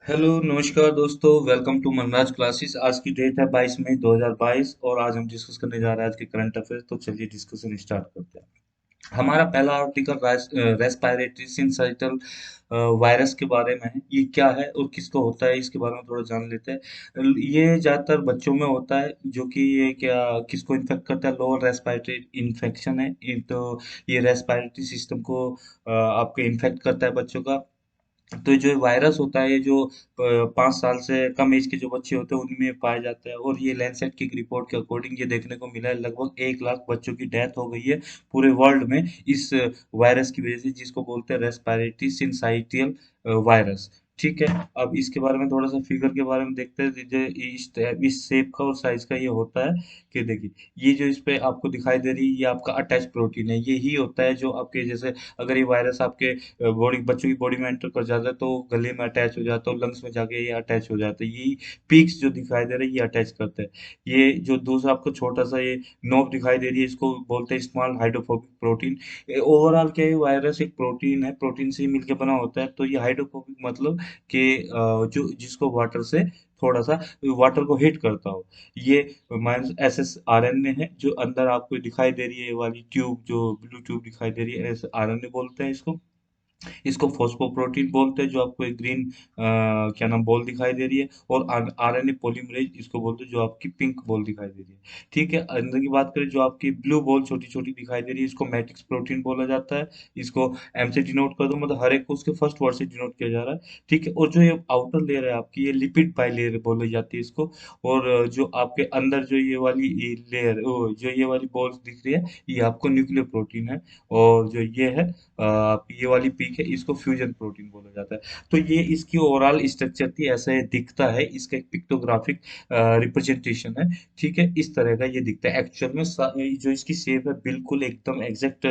Hello नमस्कार दोस्तों, welcome to Manraj classes. आज की डेट है 22 मई 2022 और आज हम डिस्कस करने जा रहे हैं आज के करंट अफेयर्स। तो चलिए डिस्कशन स्टार्ट करते हैं। हमारा पहला आर्टिकल रेस्पिरेटरी सिंसाइटल वायरस के बारे में है। ये क्या है और किसको होता है, इसके बारे में थोड़ा जान लेते हैं। ये ज़्यादातर बच्चों में होता है, जो कि ये क्या किसको इन्फेक्ट करता है, लोअर रेस्पिरेटरी इन्फेक्शन है। तो ये रेस्पिरेटरी सिस्टम को आपके इन्फेक्ट करता है बच्चों का। तो जो वायरस होता है, ये जो 5 साल से कम एज के जो बच्चे होते हैं उनमें पाया जाता है। और ये लैंसेट की एक रिपोर्ट के अकॉर्डिंग ये देखने को मिला है, लगभग 1 लाख बच्चों की डेथ हो गई है पूरे वर्ल्ड में इस वायरस की वजह से, जिसको बोलते हैं रेस्पिरेटरी सिंसाइटियल वायरस। ठीक है। अब इसके बारे में थोड़ा सा फिगर के बारे में देखते हैं। जो इस शेप का और साइज का ये होता है कि देखिए, ये जो इस पे आपको दिखाई दे रही है, ये आपका अटैच प्रोटीन है। ये ही होता है जो आपके जैसे, अगर ये वायरस आपके बॉडी बच्चों की बॉडी में एंटर कर जाता है तो गले में अटैच हो जाता है और लंग्स में जाके ये अटैच हो जाता है। यही पीक्स जो दिखाई दे रहे हैं ये अटैच करते हैं। ये जो दूसरा आपको छोटा सा ये नोब दिखाई दे रही है, इसको बोलते हैं स्मॉल हाइड्रोफोबिक प्रोटीन। ओवरऑल क्या है, वायरस एक प्रोटीन है, प्रोटीन से ही मिलकर बना होता है। तो ये हाइड्रोफोबिक मतलब कि जो जिसको वाटर से थोड़ा सा वाटर को हिट करता हो। ये minus S S R N A है जो अंदर आपको दिखाई दे रही है। ये वाली ट्यूब जो ब्लू ट्यूब दिखाई दे रही है, एस आर एन ए बोलते हैं इसको। इसको फॉस्फोप्रोटीन बोलते हैं, जो आपको एक ग्रीन क्या नाम बॉल दिखाई दे रही है। और आरएनए पॉलीमरेज इसको बोलते हैं, जो आपकी पिंक बॉल दिखाई दे रही है। ठीक है। अंदर की बात करें, जो आपकी ब्लू बॉल छोटी छोटी दिखाई दे रही है, इसको मैट्रिक्स प्रोटीन बोला जाता है। इसको एम से डिनोट कर दो, मतलब हर एक को उसके फर्स्ट वर्ड से डिनोट किया जा रहा है। ठीक है। और जो ये आउटर लेयर है आपकी, ये लिपिड बाई लेयर बोली जाती है इसको। और जो आपके अंदर जो ये वाली लेयर, जो ये वाली बॉल्स दिख रही है, ये आपको न्यूक्लियर प्रोटीन है। और जो ये है ये वाली पीक है, इसको फ्यूजन प्रोटीन बोला जाता है। तो ये इसकी ओवरऑल स्ट्रक्चर थी, ऐसे दिखता है। इसका एक पिक्टोग्राफिक रिप्रेजेंटेशन है। ठीक है। इस तरह का ये दिखता है एक्चुअल में। जो इसकी शेप है बिल्कुल एकदम एग्जैक्ट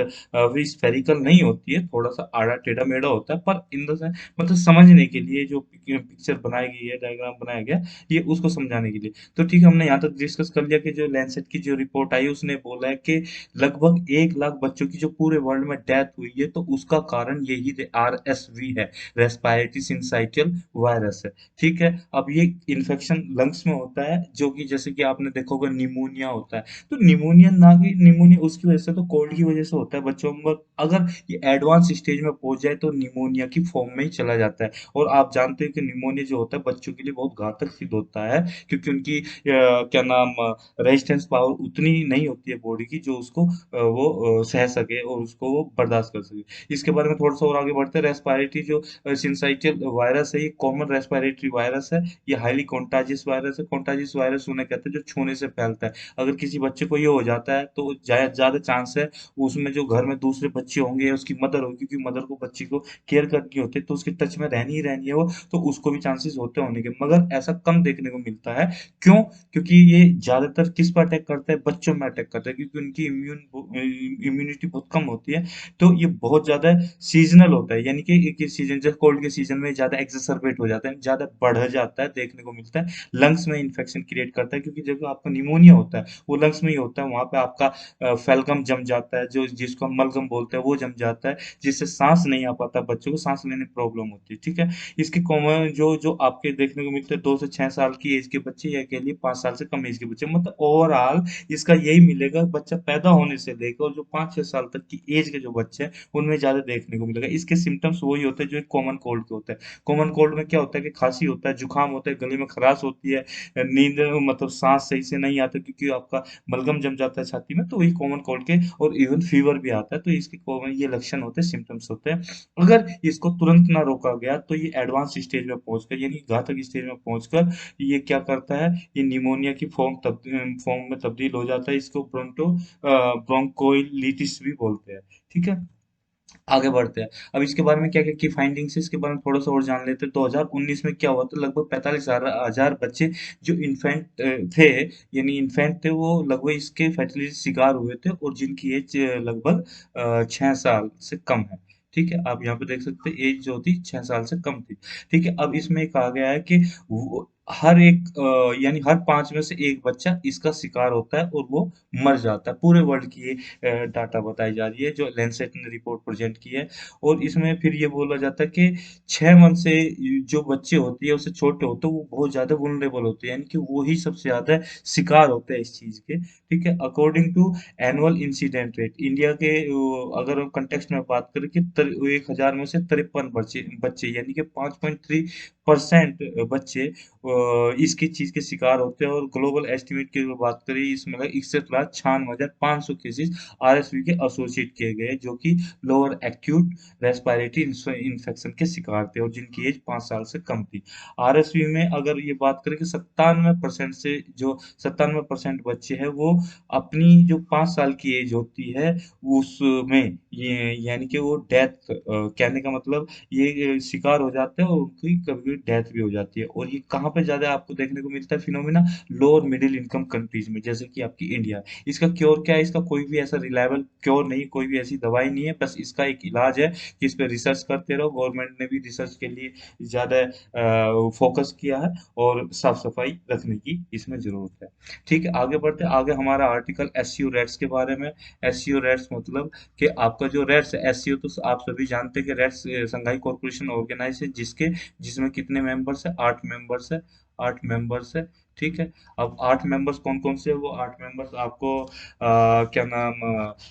स्फेरिकल नहीं होती है, थोड़ा सा आड़ा टेढ़ा मेढ़ा होता है। पर इन द मतलब समझने के लिए जो पिक्चर बनाई गई है, डायग्राम बनाया गया, ये उसको समझाने के लिए। तो ठीक है, हमने यहाँ तक डिस्कस कर लिया कि जो लैंसेट की जो रिपोर्ट आई उसने बोला है कि लगभग 1 लाख बच्चों की जो पूरे वर्ल्ड में डेथ हुई है, तो उसका कारण यही आरएसवी है, रेस्पिरेटरी सिंसाइटियल वायरस है। ठीक है। अब ये इन्फेक्शन लंग्स में होता है, जो कि जैसे कि आपने देखा होगा निमोनिया होता है। तो निमोनिया ना कि निमोनिया उसकी वजह से, तो कोल्ड की वजह से होता है बच्चों में। अगर ये एडवांस स्टेज में पहुंच जाए तो निमोनिया की फॉर्म में ही चला जाता है। और आप जानते हैं कि निमोनिया जो होता है बच्चों के लिए बहुत घातक सिद्ध होता है, क्योंकि उनकी क्या नाम रेजिस्टेंस पावर उतनी नहीं होती है बॉडी की, जो उसको वो सह सके और उसको वो बर्दाश्त कर सके। इसके बारे में थोड़ा सा और आगे बढ़ते हैं। रेस्पिरेटरी जो सिंसाइटियल वायरस है, ये कॉमन रेस्पिरेटरी वायरस है। ये हाईली कॉन्टाजियस वायरस है। कॉन्टाजियस वायरस उन्हें कहते हैं जो छूने से फैलता है। अगर किसी बच्चे को ये हो जाता है तो ज्यादा चांस है उसमें जो घर में दूसरे बच्चे होंगे या उसकी मदर होगी, क्योंकि मदर को बच्ची को केयर करनी होती है, तो उसके टच में रहनी ही रहनी है वो, तो उसको भी चांसेस होते होने के, मगर ऐसा कम देखने को मिलता है। क्यों? क्योंकि ये ज्यादातर किस पर अटैक करता है, बच्चों में अटैक करता है, क्योंकि उनकी इम्यूनिटी बहुत कम होती है। तो ये बहुत ज्यादा सीजनल होता है, यानी कि एक सीजन, जैसे कोल्ड के सीजन में ज्यादा एक्सेसरबेट हो जाता है, ज्यादा बढ़ जाता है, देखने को मिलता है। लंग्स में इन्फेक्शन क्रिएट करता है, क्योंकि जब आपका निमोनिया होता है वो लंग्स में ही होता है। वहां पे आपका फेल्कम जम जाता है, जो जिसको हम मलगम बोलते हैं, वो जम जाता है, जिससे सांस नहीं आ पाता, बच्चों को सांस लेने में प्रॉब्लम होती है। ठीक है। इसके कॉमन जो जो आपके देखने को मिलते हैं 2 से 6 साल की एज के बच्चे, या कह लिए 5 साल से कम एज के बच्चे, मतलब ओवरऑल इसका यही मिलेगा बच्चा पैदा होने से लेकर, और जो 5-6 साल तक की एज के जो बच्चे हैं उनमें ज्यादा देखने को मिलेगा। इसके सिम्टम्स वही होते हैं जो एक कॉमन कोल्ड के होते हैं। कॉमन कोल्ड में क्या होता है कि खांसी होता है, जुकाम होता है, गले में खराश होती है, नींद मतलब सांस सही से नहीं आता, क्योंकि आपका बलगम जम जाता है छाती में, तो वही कॉमन कोल्ड के। और इवन फीवर भी आता है। तो इसके कॉमन ये लक्षण होते हैं, सिम्टम्स होते हैं। अगर इसको तुरंत ना रोका गया तो ये एडवांस स्टेज में पहुंचकर, यानी घातक स्टेज में पहुंचकर, ये क्या करता है, ये निमोनिया की फॉर्म में तब्दील हो जाता है। इसको ब्रोंकोइलिटिस भी बोलते हैं। ठीक है। आगे बढ़ते हैं। अब इसके बारे में क्या क्या की फाइंडिंग्स है, इसके बारे में थोड़ा सा और जान लेते हैं। 2019 में क्या हुआ था, लगभग 45,000 बच्चे जो इन्फेंट थे, यानी इन्फेंट थे, वो लगभग इसके फर्टिलिटी शिकार हुए थे, और जिनकी एज लगभग 6 साल से कम है। ठीक है। आप यहाँ पे देख सकते हैं एज जो थी 6 साल से कम थी। ठीक है। अब इसमें कहा गया है कि हर एक यानी हर 5 में से 1 बच्चा इसका शिकार होता है और वो मर जाता है। पूरे वर्ल्ड की ये डाटा बताई जा रही है जो लैंसेट ने रिपोर्ट प्रेज़ेंट की है। और इसमें फिर ये बोला जाता है कि 6 मंथ से जो बच्चे होते हैं उससे छोटे होते हैं वो बहुत ज़्यादा वल्नरेबल होते हैं, यानी कि वो ही सबसे ज़्यादा शिकार होते हैं इस चीज़ के, ठीक है? According to annual incident rate India के अगर हम कॉन्टेक्स्ट में बात करें कि 1000 में से 53 बच्चे बच्चे यानी कि 5.3% बच्चे इसकी चीज़ के शिकार होते हैं। और ग्लोबल एस्टीमेट की अगर बात करें इसमें 61,96,500 केसेस आरएसवी के एसोसिएट किए गए जो कि लोअर एक्यूट रेस्पिरेटरी इन्फेक्शन के शिकार थे और जिनकी एज 5 साल से कम थी। आरएसवी में अगर ये बात करें कि 97% से जो 97% बच्चे हैं वो अपनी जो 5 साल की एज होती है उसमें ये यानी कि वो डेथ कहने का मतलब ये शिकार हो जाते हैं और उनकी कभी-कभी डेथ भी हो जाती है। और ये कहाँ पे ज़्यादा आपको देखने को मिलता है फिनोमिना? लो और मिडल इनकम कंट्रीज़ में, जैसे कि आपकी इंडिया। इसका क्योर क्या है? इसका कोई भी ऐसा रिलायबल क्योर नहीं, कोई भी ऐसी दवाई नहीं है, बस इसका एक इलाज है कि इस पे रिसर्च करते रहो। गवर्नमेंट ने भी रिसर्च के लिए ज़्यादा फ़ोकस किया है और साफ-सफाई रखने की इसमें ज़रूरत है। ठीक है, आगे बढ़ते हैं। आगे हमारा आर्टिकल एससीओ रेट्स के बारे में। एससीओ रेट्स मतलब कि आपका जो रेट्स है एससीओ तो आप सभी जानते हैं कि रेट्स संघाई कॉर्पोरेशन ऑर्गेनाइज है जिसमें कितने मेंबर्स है? 8 मेंबर्स है। 8 मेंबर्स है, ठीक है। अब 8 मेंबर्स कौन कौन से है? वो 8 मेंबर्स आपको क्या नाम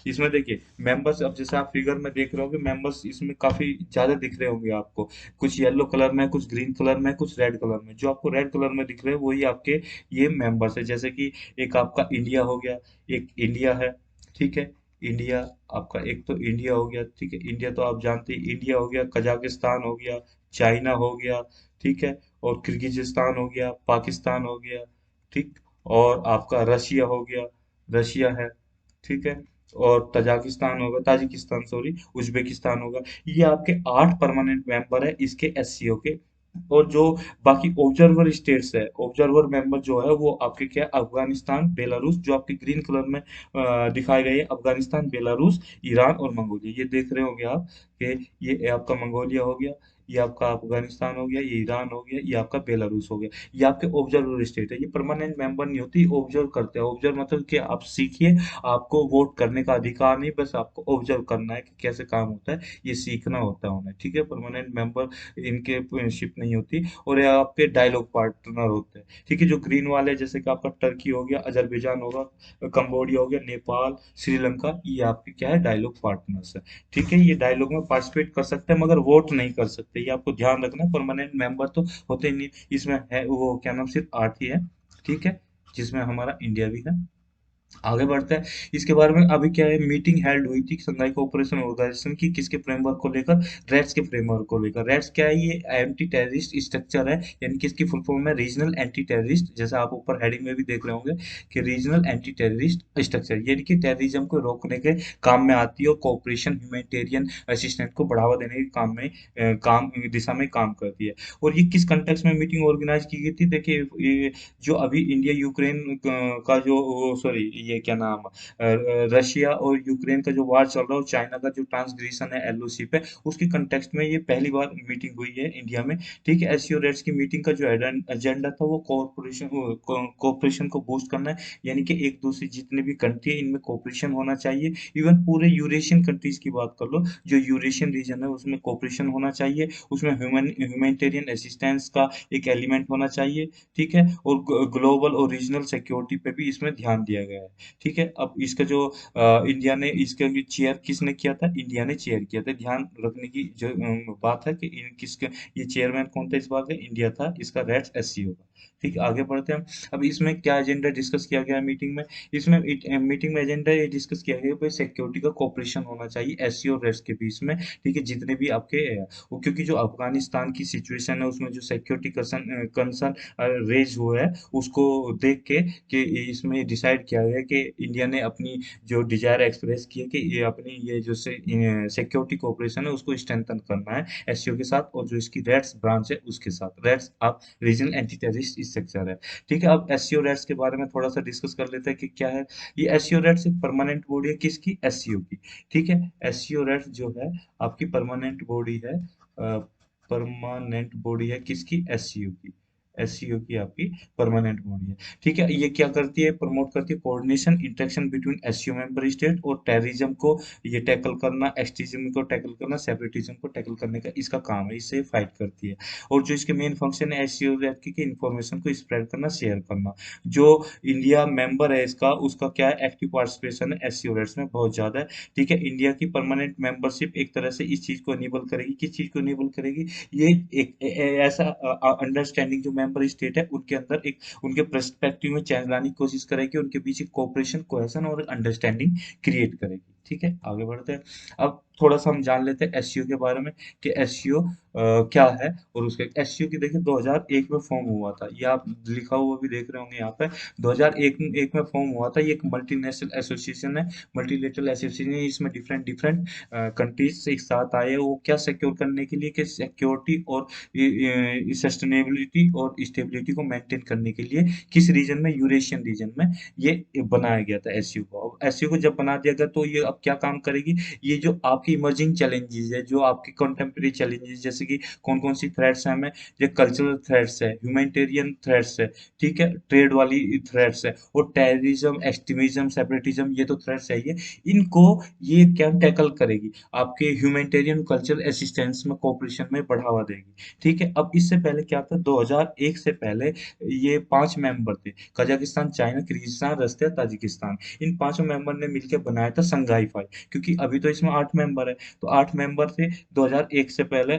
इसमें देखिए मेंबर्स, अब जैसे आप फिगर में देख रहे होगे मेंबर्स इसमें काफी ज्यादा दिख रहे होंगे आपको। कुछ येलो कलर में, कुछ ग्रीन कलर में, कुछ रेड कलर में। जो आपको रेड कलर में दिख रहे हैं वही आपके ये मेंबर्स है। जैसे कि एक आपका इंडिया हो गया, एक इंडिया है, ठीक है। इंडिया आपका एक तो इंडिया हो गया, ठीक है। इंडिया तो आप जानते हैं, इंडिया हो गया, कजाकिस्तान हो गया, चाइना हो गया, ठीक है। और किर्गिजिस्तान हो गया, पाकिस्तान हो गया, ठीक। और आपका रशिया हो गया, रशिया है, ठीक है। और तजाकिस्तान होगा, ताजिकिस्तान सॉरी, उज्बेकिस्तान होगा। ये आपके 8 परमानेंट मेंबर है इसके एससीओ के। और जो बाकी ऑब्जर्वर स्टेट्स है, ऑब्जर्वर मेंबर जो है वो आपके क्या है? अफगानिस्तान, बेलारूस, जो आपके ग्रीन कलर में दिखाए गए हैं, अफगानिस्तान, बेलारूस, ईरान और मंगोलिया। ये देख रहे होंगे आप कि ये आपका मंगोलिया हो गया, ये आपका अफगानिस्तान हो गया, ये ईरान हो गया, ये आपका बेलारूस हो गया। ये आपके ऑब्जर्वर स्टेट है। ये परमानेंट मेंबर नहीं होती, ऑब्जर्व करते हैं। ऑब्जर्व मतलब कि आप सीखिए, आपको वोट करने का अधिकार नहीं, बस आपको ऑब्जर्व करना है कि कैसे काम होता है, ये सीखना होता है उन्हें, ठीक है। परमानेंट मेंबर इनके शिप नहीं होती। और ये आपके डायलॉग पार्टनर होते हैं, ठीक है। जो ग्रीन वाले जैसे कि आपका टर्की हो गया, अजरबैजान होगा, कंबोडिया हो गया, नेपाल, श्रीलंका, ये आपके क्या है? डायलॉग पार्टनर्स है, ठीक है। ये डायलॉग में पार्टिसिपेट कर सकते हैं मगर वोट नहीं कर सकते, ये आपको ध्यान रखना है। परमानेंट मेंबर तो होते ही नहीं, इसमें है वो क्या नाम, सिर्फ 8 ही है, ठीक है। जिसमें हमारा इंडिया भी है। आगे बढ़ते हैं। इसके बारे में अभी क्या है, मीटिंग हेल्ड हुई थी शंघाई कोऑपरेशन ऑर्गेनाइजेशन की, किसके फ्रेमवर्क को लेकर? रेट्स के फ्रेमवर्क को लेकर। रेट्स क्या है? ये एंटी टेररिस्ट स्ट्रक्चर है, यानी कि इसकी फुल फॉर्म है रीजनल एंटी टेररिस्ट। जैसा आप ऊपर हेडिंग में भी देख रहे होंगे कि रीजनल एंटी टेररिस्ट स्ट्रक्चर, यानी कि टेररिज्म को रोकने के काम में आती है और कोऑपरेशन ह्यूमैनिटेरियन असिस्टेंट को बढ़ावा देने के काम में काम दिशा में काम करती है। और ये किस कंटेक्स्ट में मीटिंग ऑर्गेनाइज की गई थी? देखिए ये जो अभी इंडिया यूक्रेन का जो सॉरी ये क्या नाम रशिया और यूक्रेन का जो वार चल रहा है और चाइना का जो ट्रांसग्रेशन है एलओसी पे, उसके कंटेक्स्ट में ये पहली बार मीटिंग हुई है इंडिया में, ठीक है। एससीओ रेट्स की मीटिंग का जो एजेंडा था वो कोऑपरेशन को बूस्ट करना है, यानी कि एक दूसरे जितने भी कंट्री है इनमें कोऑपरेशन होना चाहिए। इवन पूरे यूरेशियन कंट्रीज की बात कर लो, जो यूरेशियन रीजन है उसमें कोऑपरेशन होना चाहिए, उसमें ह्यूमैनिटेरियन असिस्टेंस का एक एलिमेंट होना चाहिए, ठीक है। और ग्लोबल और रीजनल सिक्योरिटी पे भी इसमें ध्यान दिया गया है, ठीक है। अब इसका जो इंडिया ने इसका भी चेयर किसने किया था? इंडिया ने चेयर किया था। ध्यान रखने की जो बात है कि किसके ये चेयरमैन कौन था इस बार का? इंडिया था। इसका रेट्स एससीओ का, ठीक है। आगे बढ़ते हैं हम। अब इसमें क्या एजेंडा डिस्कस किया गया मीटिंग में? इसमें मीटिंग में एजेंडा ये डिस्कस किया गया भाई सिक्योरिटी का कोऑपरेशन होना चाहिए एससीओ रेट्स के बीच में, ठीक है। जितने भी आपके वो क्योंकि जो अफगानिस्तान की सिचुएशन है उसमें जो सिक्योरिटी कंसर्न रेज हुआ है उसको देख के कि इसमें डिसाइड किया गया कि इंडिया ने अपनी जो डिजायर एक्सप्रेस की है कि ये अपनी ये जो सिक्योरिटी कोऑपरेशन है उसको स्ट्रेंथन करना है एससीओ के साथ और जो इसकी रेड्स ब्रांच है उसके साथ। रेड्स आप रीजनल एंटी टेररिस्ट स्ट्रक्चर है, ठीक है। अब एससीओ रेड्स के बारे में थोड़ा सा डिस्कस कर लेते हैं कि क्या है। ये एससीओ रेड्स एक परमानेंट बॉडी है किसकी? एससीओ की, ठीक है। एससीओ रेड्स जो है आपकी परमानेंट बॉडी है, परमानेंट बॉडी है किसकी? एससीओ की, एससीओ की आपकी परमानेंट बॉडी है। ठीक है, ये क्या करती है, प्रमोट करती है coordination interaction between SCO member state, और टेररिज्म को ये टैकल करना, एक्सट्रीज्म को टैकल करना, सेपरेटिज्म को टैकल करने का इसका काम है, इससे फाइट करती है। और जो इसके मेन फंक्शन है एससीओ की इंफॉर्मेशन को स्प्रेड करना, शेयर करना। जो इंडिया मेंबर है इसका, उसका क्या है, एक्टिव पार्टिसिपेशन है एससीओ रेट्स में बहुत ज्यादा है। ठीक है, इंडिया की परमानेंट मेंबरशिप एक तरह से इस चीज को इनेबल करेगी, किस चीज को इनेबल करेगी, ये एक ऐसा अंडरस्टैंडिंग जो मेंबर स्टेट है उनके अंदर एक, उनके पर्सपेक्टिव में चेंज लाने की कोशिश करेगी, उनके बीच एक कोऑपरेशन, कोहेशन और अंडरस्टैंडिंग क्रिएट करेगी। ठीक है, आगे बढ़ते हैं। अब थोड़ा सा हम जान लेते हैं एससीओ के बारे में कि एससीओ क्या है। और उसके एससीओ की देखिए 2001 में फॉर्म हुआ था, ये आप लिखा हुआ भी देख रहे होंगे यहाँ पे, 2001 एक में फॉर्म हुआ था। ये एक मल्टीनेशनल एसोसिएशन है, मल्टीलेटरल एसोसिएशन है। इसमें डिफरेंट डिफरेंट कंट्रीज एक साथ आए हैं, वो क्या सिक्योर करने के लिए, कि सिक्योरिटी और सस्टेनेबिलिटी और स्टेबिलिटी को मेंटेन करने के लिए किस रीजन में, यूरेशियन रीजन में ये बनाया गया था एससीओ को। अब एससीओ को जब बना दिया गया तो ये अब क्या काम करेगी, ये जो आपकी इमर्जिंग चैलेंजेस है, जो आपके कंटेम्प्रेरी चैलेंजेस, जैसे कि कौन कौन सी थ्रेट्स हैं हमें, ये कल्चरल थ्रेट्स है, ह्यूमैनिटेरियन थ्रेट्स है, ठीक है, ट्रेड वाली थ्रेट्स है, और टेररिज्म, एक्सट्रीमिज्म, सेपरेटिज्म, ये तो थ्रेट्स है ये, इनको ये क्या टैकल करेगी, आपके ह्यूमैनिटेरियन कल्चरल असिस्टेंस में, कोऑपरेशन में बढ़ावा देगी। ठीक है, अब इससे पहले क्या था, 2001 से पहले ये 5 मेंबर थे, कजाकिस्तान, चाइना, किर्गिस्तान, रसिया, ताजिकिस्तान। इन पांचों मेंबर ने मिलकर बनाया था संघाई फाइव, क्योंकि अभी तो इसमें 8 मेंबर है, तो 8 मेंबर थे। 2001 से पहले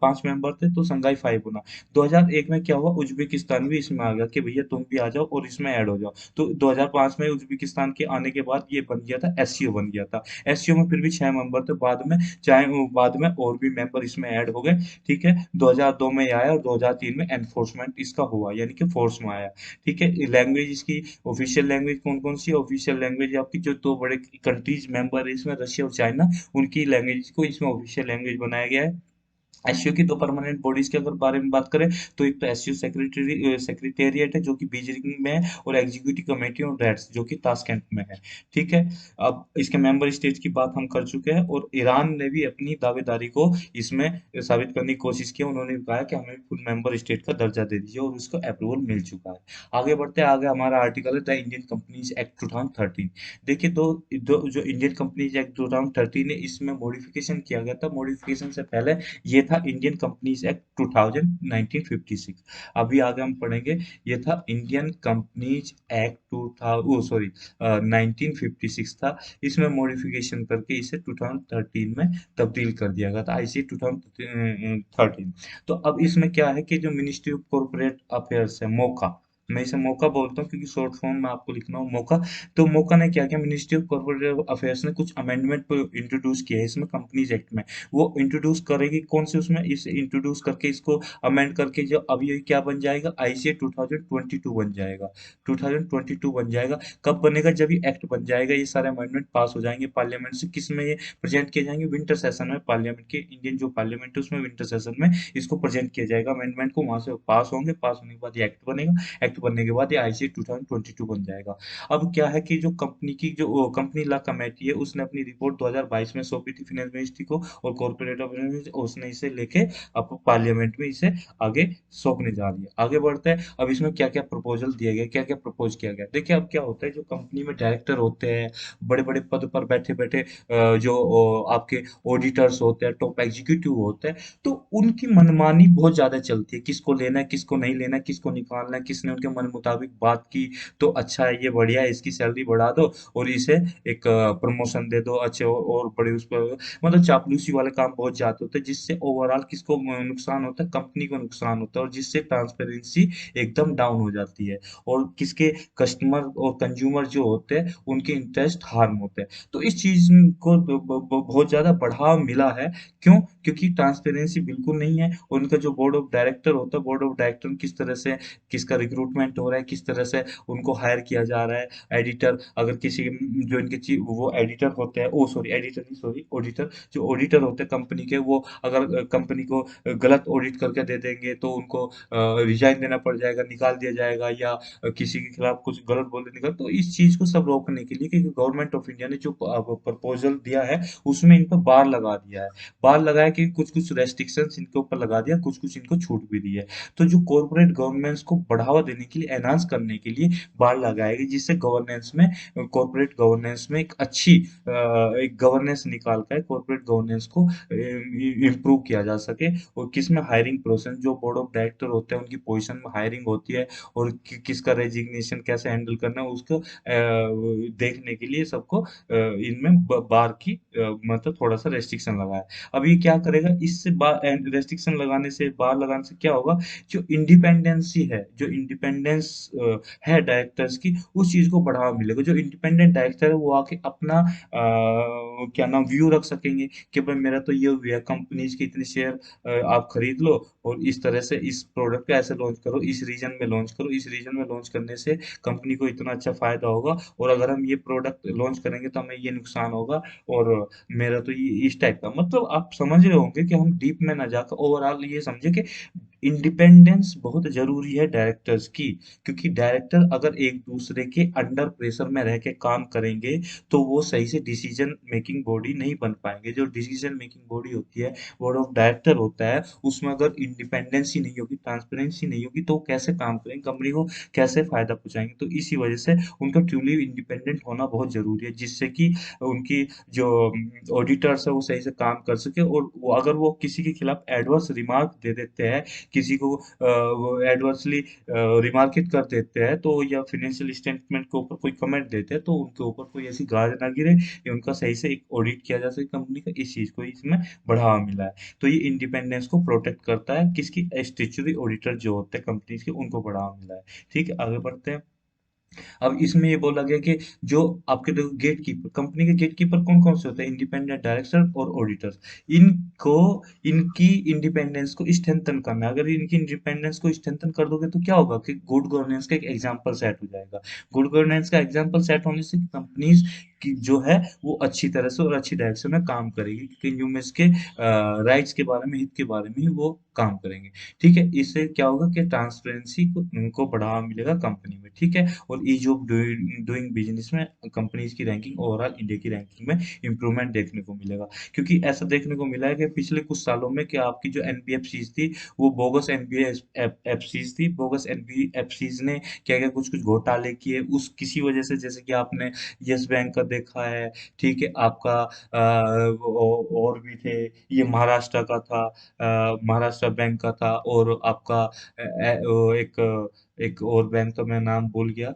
5 मेंबर थे, तो संघाई फाइव बना। 2001 में क्या हुआ, उज्बेकिस्तान भी इसमें आ गया कि भैया तुम भी आ जाओ और इसमें ऐड हो जाओ। तो 2005 में उज्बेकिस्तान के आने के बाद ये बन गया था, एससीओ बन गया था। एससीओ में फिर भी 6 मेंबर थे, बाद में चाहे बाद में और भी मेंबर इसमें ऐड हो गए। ठीक है, 2002 में ये आया, और 2003 में एनफोर्समेंट इसका हुआ, यानी कि फोर्स में आया। ठीक है, लैंग्वेज इसकी, ऑफिशियल लैंग्वेज कौन कौन सी, ऑफिशियल लैंग्वेज आपकी जो दो बड़े कंट्रीज मेंबर है इसमें, रशिया और चाइना, उनकी लैंग्वेज को इसमें ऑफिशियल लैंग्वेज बनाया गया है। एससीओ की दो परमानेंट बॉडीज के अगर बारे में बात करें, तो एक तो एससीओ सेक्रेटेरिएट है जो कि बीजिंग में है, और एग्जीक्यूटिव कमेटी ऑन रैट्स जो कि ताशकंद में है। ठीक है, अब इसके मेंबर स्टेट की बात हम कर चुके हैं, और ईरान ने भी अपनी दावेदारी को इसमें साबित करने की कोशिश की। उन्होंने कहा कि हमें फुल मेंबर स्टेट का दर्जा दे दीजिए, और उसको अप्रूवल मिल चुका है। आगे बढ़ते हैं, आगे हमारा आर्टिकल है द इंडियन कंपनीज एक्ट 2013। देखिए, जो इंडियन कंपनीज एक्ट 2013 है, इसमें मॉडिफिकेशन किया गया था। मॉडिफिकेशन से पहले ये था इंडियन कंपनीज एक्ट 2000 1956। अभी आगे हम पढ़ेंगे, ये था इंडियन कंपनीज एक्ट 2000, ओ सॉरी, 1956 था। इसमें मॉडिफिकेशन करके इसे 2013 में तब्दील कर दिया गया था, आईसी 2013। तो अब इसमें क्या है कि जो मिनिस्ट्री ऑफ कॉर्पोरेट अफेयर्स है, मोका, मैं इसे मौका बोलता हूँ क्योंकि शॉर्ट फॉर्म में आपको लिखना हो मौका। तो मौका ने क्या किया, मिनिस्ट्री ऑफ कॉर्पोरेट अफेयर्स ने कुछ अमेंडमेंट इंट्रोड्यूस किया है इसमें कंपनीज एक्ट में। वो इंट्रोड्यूस करेगी कौन से उसमें, इसे इंट्रोड्यूस करके इसको अमेंड करके जो अब ये क्या बन जाएगा, आईसीए 2022 बन जाएगा। 2022 बन जाएगा। कब बनेगा, जब ये एक्ट बन जाएगा, ये सारे अमेंडमेंट पास हो जाएंगे पार्लियामेंट से। किस में ये प्रेजेंट किए जाएंगे, विंटर सेशन में, पार्लियामेंट के, इंडियन जो पार्लियामेंट है उसमें विंटर सेशन में इसको प्रेजेंट किया जाएगा। अमेंडमेंट को वहां से पास होंगे, पास होने के बाद ये एक्ट बनेगा। एक्ट बनने के बाद ये आईसीए 2022 बन जाएगा। अब क्या है कि जो कंपनी की जो कंपनी लॉ कमेटी है, उसने अपनी रिपोर्ट 2022 में सौंपी थी फाइनेंस मिनिस्ट्री को, और कॉर्पोरेट अफेयर्स उसने इसे लेके अब पार्लियामेंट में इसे आगे सौंपने जा रही है। आगे बढ़ते हैं, अब इसमें क्या क्या प्रपोजल दिया गया, क्या क्या प्रपोज किया गया। देखिए, अब क्या होता है, जो कंपनी में डायरेक्टर होते हैं, बड़े बड़े पद पर बैठे बैठे जो आपके ऑडिटर्स होते हैं, टॉप एग्जीक्यूटिव होते हैं, तो उनकी मनमानी बहुत ज्यादा चलती है, किसको लेना है, किसको नहीं लेना है, किसको निकालना है, किसने उनके मन मुताबिक बात की तो अच्छा है, ये बढ़िया है, इसकी सैलरी बढ़ा दो और इसे एक प्रमोशन दे दो अच्छे, और बड़े उस पर, मतलब चापलूसी वाले काम बहुत ज्यादा होते हैं, जिससे ओवरऑल किसको नुकसान होता है, कंपनी को नुकसान होता है, और जिससे ट्रांसपेरेंसी एकदम डाउन हो जाती है, और किसके कस्टमर और कंज्यूमर जो होते हैं उनके इंटरेस्ट हार्म होते हैं। तो इस चीज को बहुत ज्यादा बढ़ावा मिला है। क्यों, क्योंकि ट्रांसपेरेंसी बिल्कुल नहीं है। और उनका जो बोर्ड ऑफ डायरेक्टर होता है, बोर्ड ऑफ डायरेक्टर किस तरह से किसका रिक्रूटमेंट रिक्रूटमेंट हो रहा है, किस तरह से उनको हायर किया जा रहा है। एडिटर अगर किसी जो इनके वो एडिटर होते हैं, ओ सॉरी एडिटर नहीं, सॉरी ऑडिटर, जो ऑडिटर होते हैं कंपनी के, वो अगर कंपनी को गलत ऑडिट करके दे देंगे तो उनको रिजाइन देना पड़ जाएगा, निकाल दिया जाएगा, या किसी के खिलाफ कुछ गलत बोल निकल। तो इस चीज को सब रोकने के लिए, क्योंकि गवर्नमेंट ऑफ इंडिया ने जो प्रपोजल दिया है उसमें इन पर बार लगा दिया है। बार लगाया कि कुछ कुछ रेस्ट्रिक्शंस इनके ऊपर लगा दिया, कुछ कुछ इनको छूट भी दी है। तो जो कॉर्पोरेट गवर्नेंस को बढ़ावा देने के लिए, एनहांस करने के लिए बार लगाएगी, जिससे गवर्नेंस में, कॉर्पोरेट गवर्नेंस में एक अच्छी एक गवर्नेंस निकाल कर कॉर्पोरेट गवर्नेंस को इम्प्रूव किया जा सके। और किसमें हायरिंग प्रोसेस, जो बोर्ड ऑफ डायरेक्टर होते हैं उनकी पोजीशन में हायरिंग होती है, और किसका रेजिग्नेशन कैसे हैंडल करना है उसको देखने के लिए सबको इनमें बार की मतलब थोड़ा सा रेस्ट्रिक्शन लगाया। अब ये क्या करेगा, इससे बार रेस्ट्रिक्शन लगाने से, बार लगाने से क्या होगा, जो इंडिपेंडेंसी है, जो इंडिपेंडेंस है डायरेक्टर्स की, उस चीज को बढ़ावा मिलेगा। जो इंडिपेंडेंट डायरेक्टर है वो आके अपना क्या नाम व्यू रख सकेंगे कि भाई मेरा तो ये व्यू है, कंपनीज के इतने शेयर आप खरीद लो, और इस तरह से इस प्रोडक्ट को ऐसे लॉन्च करो, इस रीजन में लॉन्च करो, इस रीजन में लॉन्च करने से कंपनी को इतना अच्छा फायदा होगा, और अगर हम ये प्रोडक्ट लॉन्च करेंगे तो हमें ये नुकसान होगा, और मेरा तो ये इस टाइप का, मतलब आप समझ रहे होंगे कि हम डीप में ना जाकर ओवरऑल ये समझे कि इंडिपेंडेंस बहुत जरूरी है डायरेक्टर्स की। क्योंकि डायरेक्टर अगर एक दूसरे के अंडर प्रेशर में रह के काम करेंगे तो वो सही से डिसीजन मेकिंग बॉडी नहीं बन पाएंगे। जो डिसीजन मेकिंग बॉडी होती है, बोर्ड ऑफ डायरेक्टर होता है, उसमें अगर इंडिपेंडेंसी नहीं होगी, ट्रांसपेरेंसी नहीं होगी, तो वो कैसे काम करेंगे, कंपनी को कैसे फायदा पहुंचाएंगे। तो इसी वजह से उनका ट्रूली इंडिपेंडेंट होना बहुत जरूरी है, जिससे कि उनकी जो ऑडिटर्स है वो सही से काम कर सके। और वो अगर वो किसी के खिलाफ एडवर्स रिमार्क दे देते हैं, किसी को वो एडवर्सली रिमार्केट कर देते हैं, तो या फाइनेंशियल स्टेटमेंट के ऊपर कोई कमेंट देते हैं, तो उनके ऊपर कोई ऐसी गाज ना गिरे, ये उनका सही से एक ऑडिट किया जा सके कंपनी का। इस चीज को इसमें बढ़ावा मिला है। तो ये इंडिपेंडेंस को प्रोटेक्ट करता है, किसकी, स्टेचुरी ऑडिटर जो होते हैं कंपनीज के, उनको बढ़ावा मिला है। ठीक है, आगे बढ़ते हैं। अब इसमें ये बोला गया कि जो आपके देखो गेट कीपर, कंपनी के गेट कीपर कौन कौन से होते हैं, इंडिपेंडेंट डायरेक्टर और ऑडिटर्स। इनको, इनकी इंडिपेंडेंस को स्ट्रेंथन करना है। अगर इनकी इंडिपेंडेंस को स्ट्रेंथन कर दोगे तो क्या होगा कि गुड गवर्नेंस का एक एग्जांपल सेट हो जाएगा। गुड गवर्नेंस का एग्जांपल सेट होने से कंपनीज की जो है वो अच्छी तरह से और अच्छी डायरेक्शन में काम करेगी, कंज्यूमर्स के राइट्स के बारे में, हित के बारे में ही वो काम करेंगे। ठीक है, इससे क्या होगा कि ट्रांसपेरेंसी को उनको बढ़ावा मिलेगा कंपनी में। ठीक है, और ईज ऑफ डूइंग बिजनेस में कंपनीज की रैंकिंग, ओवरऑल इंडिया की रैंकिंग में इंप्रूवमेंट देखने को मिलेगा। क्योंकि ऐसा देखने को मिला है कि पिछले कुछ सालों में कि आपकी जो एनबीएफसीज थी वो बोगस एनबीएफसीज थी। बोगस एनबीएफसीज ने क्या क्या कुछ कुछ घोटाले किए, उस किसी वजह से, जैसे कि आपने यस बैंक का देखा है। ठीक है, आपका और भी थे, ये महाराष्ट्र का था, महाराष्ट्र बैंक का था, और आपका एक एक और बैंक, तो मैं नाम भूल गया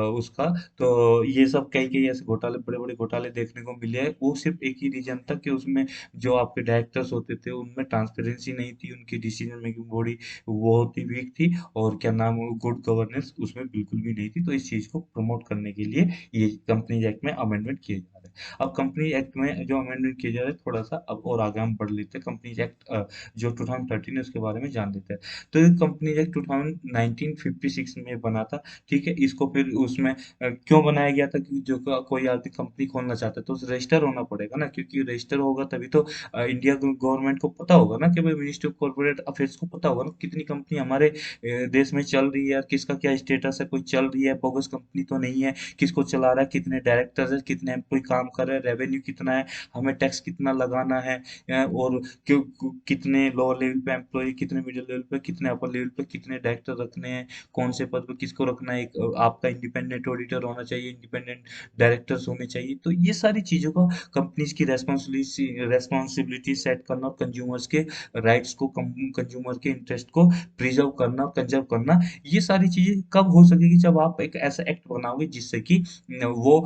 उसका। तो ये सब कई कई ऐसे घोटाले, बड़े बड़े घोटाले देखने को मिले हैं। वो सिर्फ एक ही रीजन था कि उसमें जो आपके डायरेक्टर्स होते थे उनमें ट्रांसपेरेंसी नहीं थी, उनकी डिसीजन मेकिंग बॉडी बहुत ही वीक थी, और क्या नाम, गुड गवर्नेंस उसमें बिल्कुल भी नहीं थी। तो इस चीज को प्रमोट करने के लिए ये कंपनीज एक्ट में अमेंडमेंट किए जा रहे हैं। अब कंपनी एक्ट में जो अमेंडमेंट किए जा रहे हैं, थोड़ा सा अब और आगे हम बढ़ लेते हैं। कंपनीज एक्ट जो 2013 है उसके बारे में जान लेते हैं। तो ये कंपनीज एक्ट 1956 में बना था। ठीक है, इसको फिर उसमें क्यों बनाया गया था, कि जो कोई आर्थिक कंपनी खोलना चाहता है तो उसे रजिस्टर होना पड़ेगा ना, क्योंकि रजिस्टर होगा तभी तो इंडिया गवर्नमेंट को पता होगा ना, कि भाई मिनिस्ट्री ऑफ कॉर्पोरेट अफेयर्स को पता होगा ना कितनी कंपनी हमारे देश में चल रही है, किसका क्या स्टेटस है, कोई चल रही है, बोगस कंपनी तो नहीं है, किसको चला रहा है, कितने डायरेक्टर्स है, कितने एम्प्लॉय काम कर रहे हैं, रेवेन्यू कितना है, हमें टैक्स कितना लगाना है, और कितने लो लेवल पे एम्प्लॉय, कितने मिडिल लेवल पे, कितने अपर लेवल पे, कितने डायरेक्टर रखने हैं, कौन से पद पे किसको रखना है। एक आपका इंडिपेंडेंट ऑडिटर होना चाहिए, इंडिपेंडेंट डायरेक्टर्स होने चाहिए। तो ये सारी चीजों को, कंपनीज की रेस्पॉन्सिबिलिटी सेट करना, और कंज्यूमर्स के राइट्स को, कंज्यूमर के इंटरेस्ट को प्रिजर्व करना, कंजर्व करना, ये सारी चीजें कब हो सकेगी, जब आप एक ऐसा एक्ट बनाओगे जिससे कि वो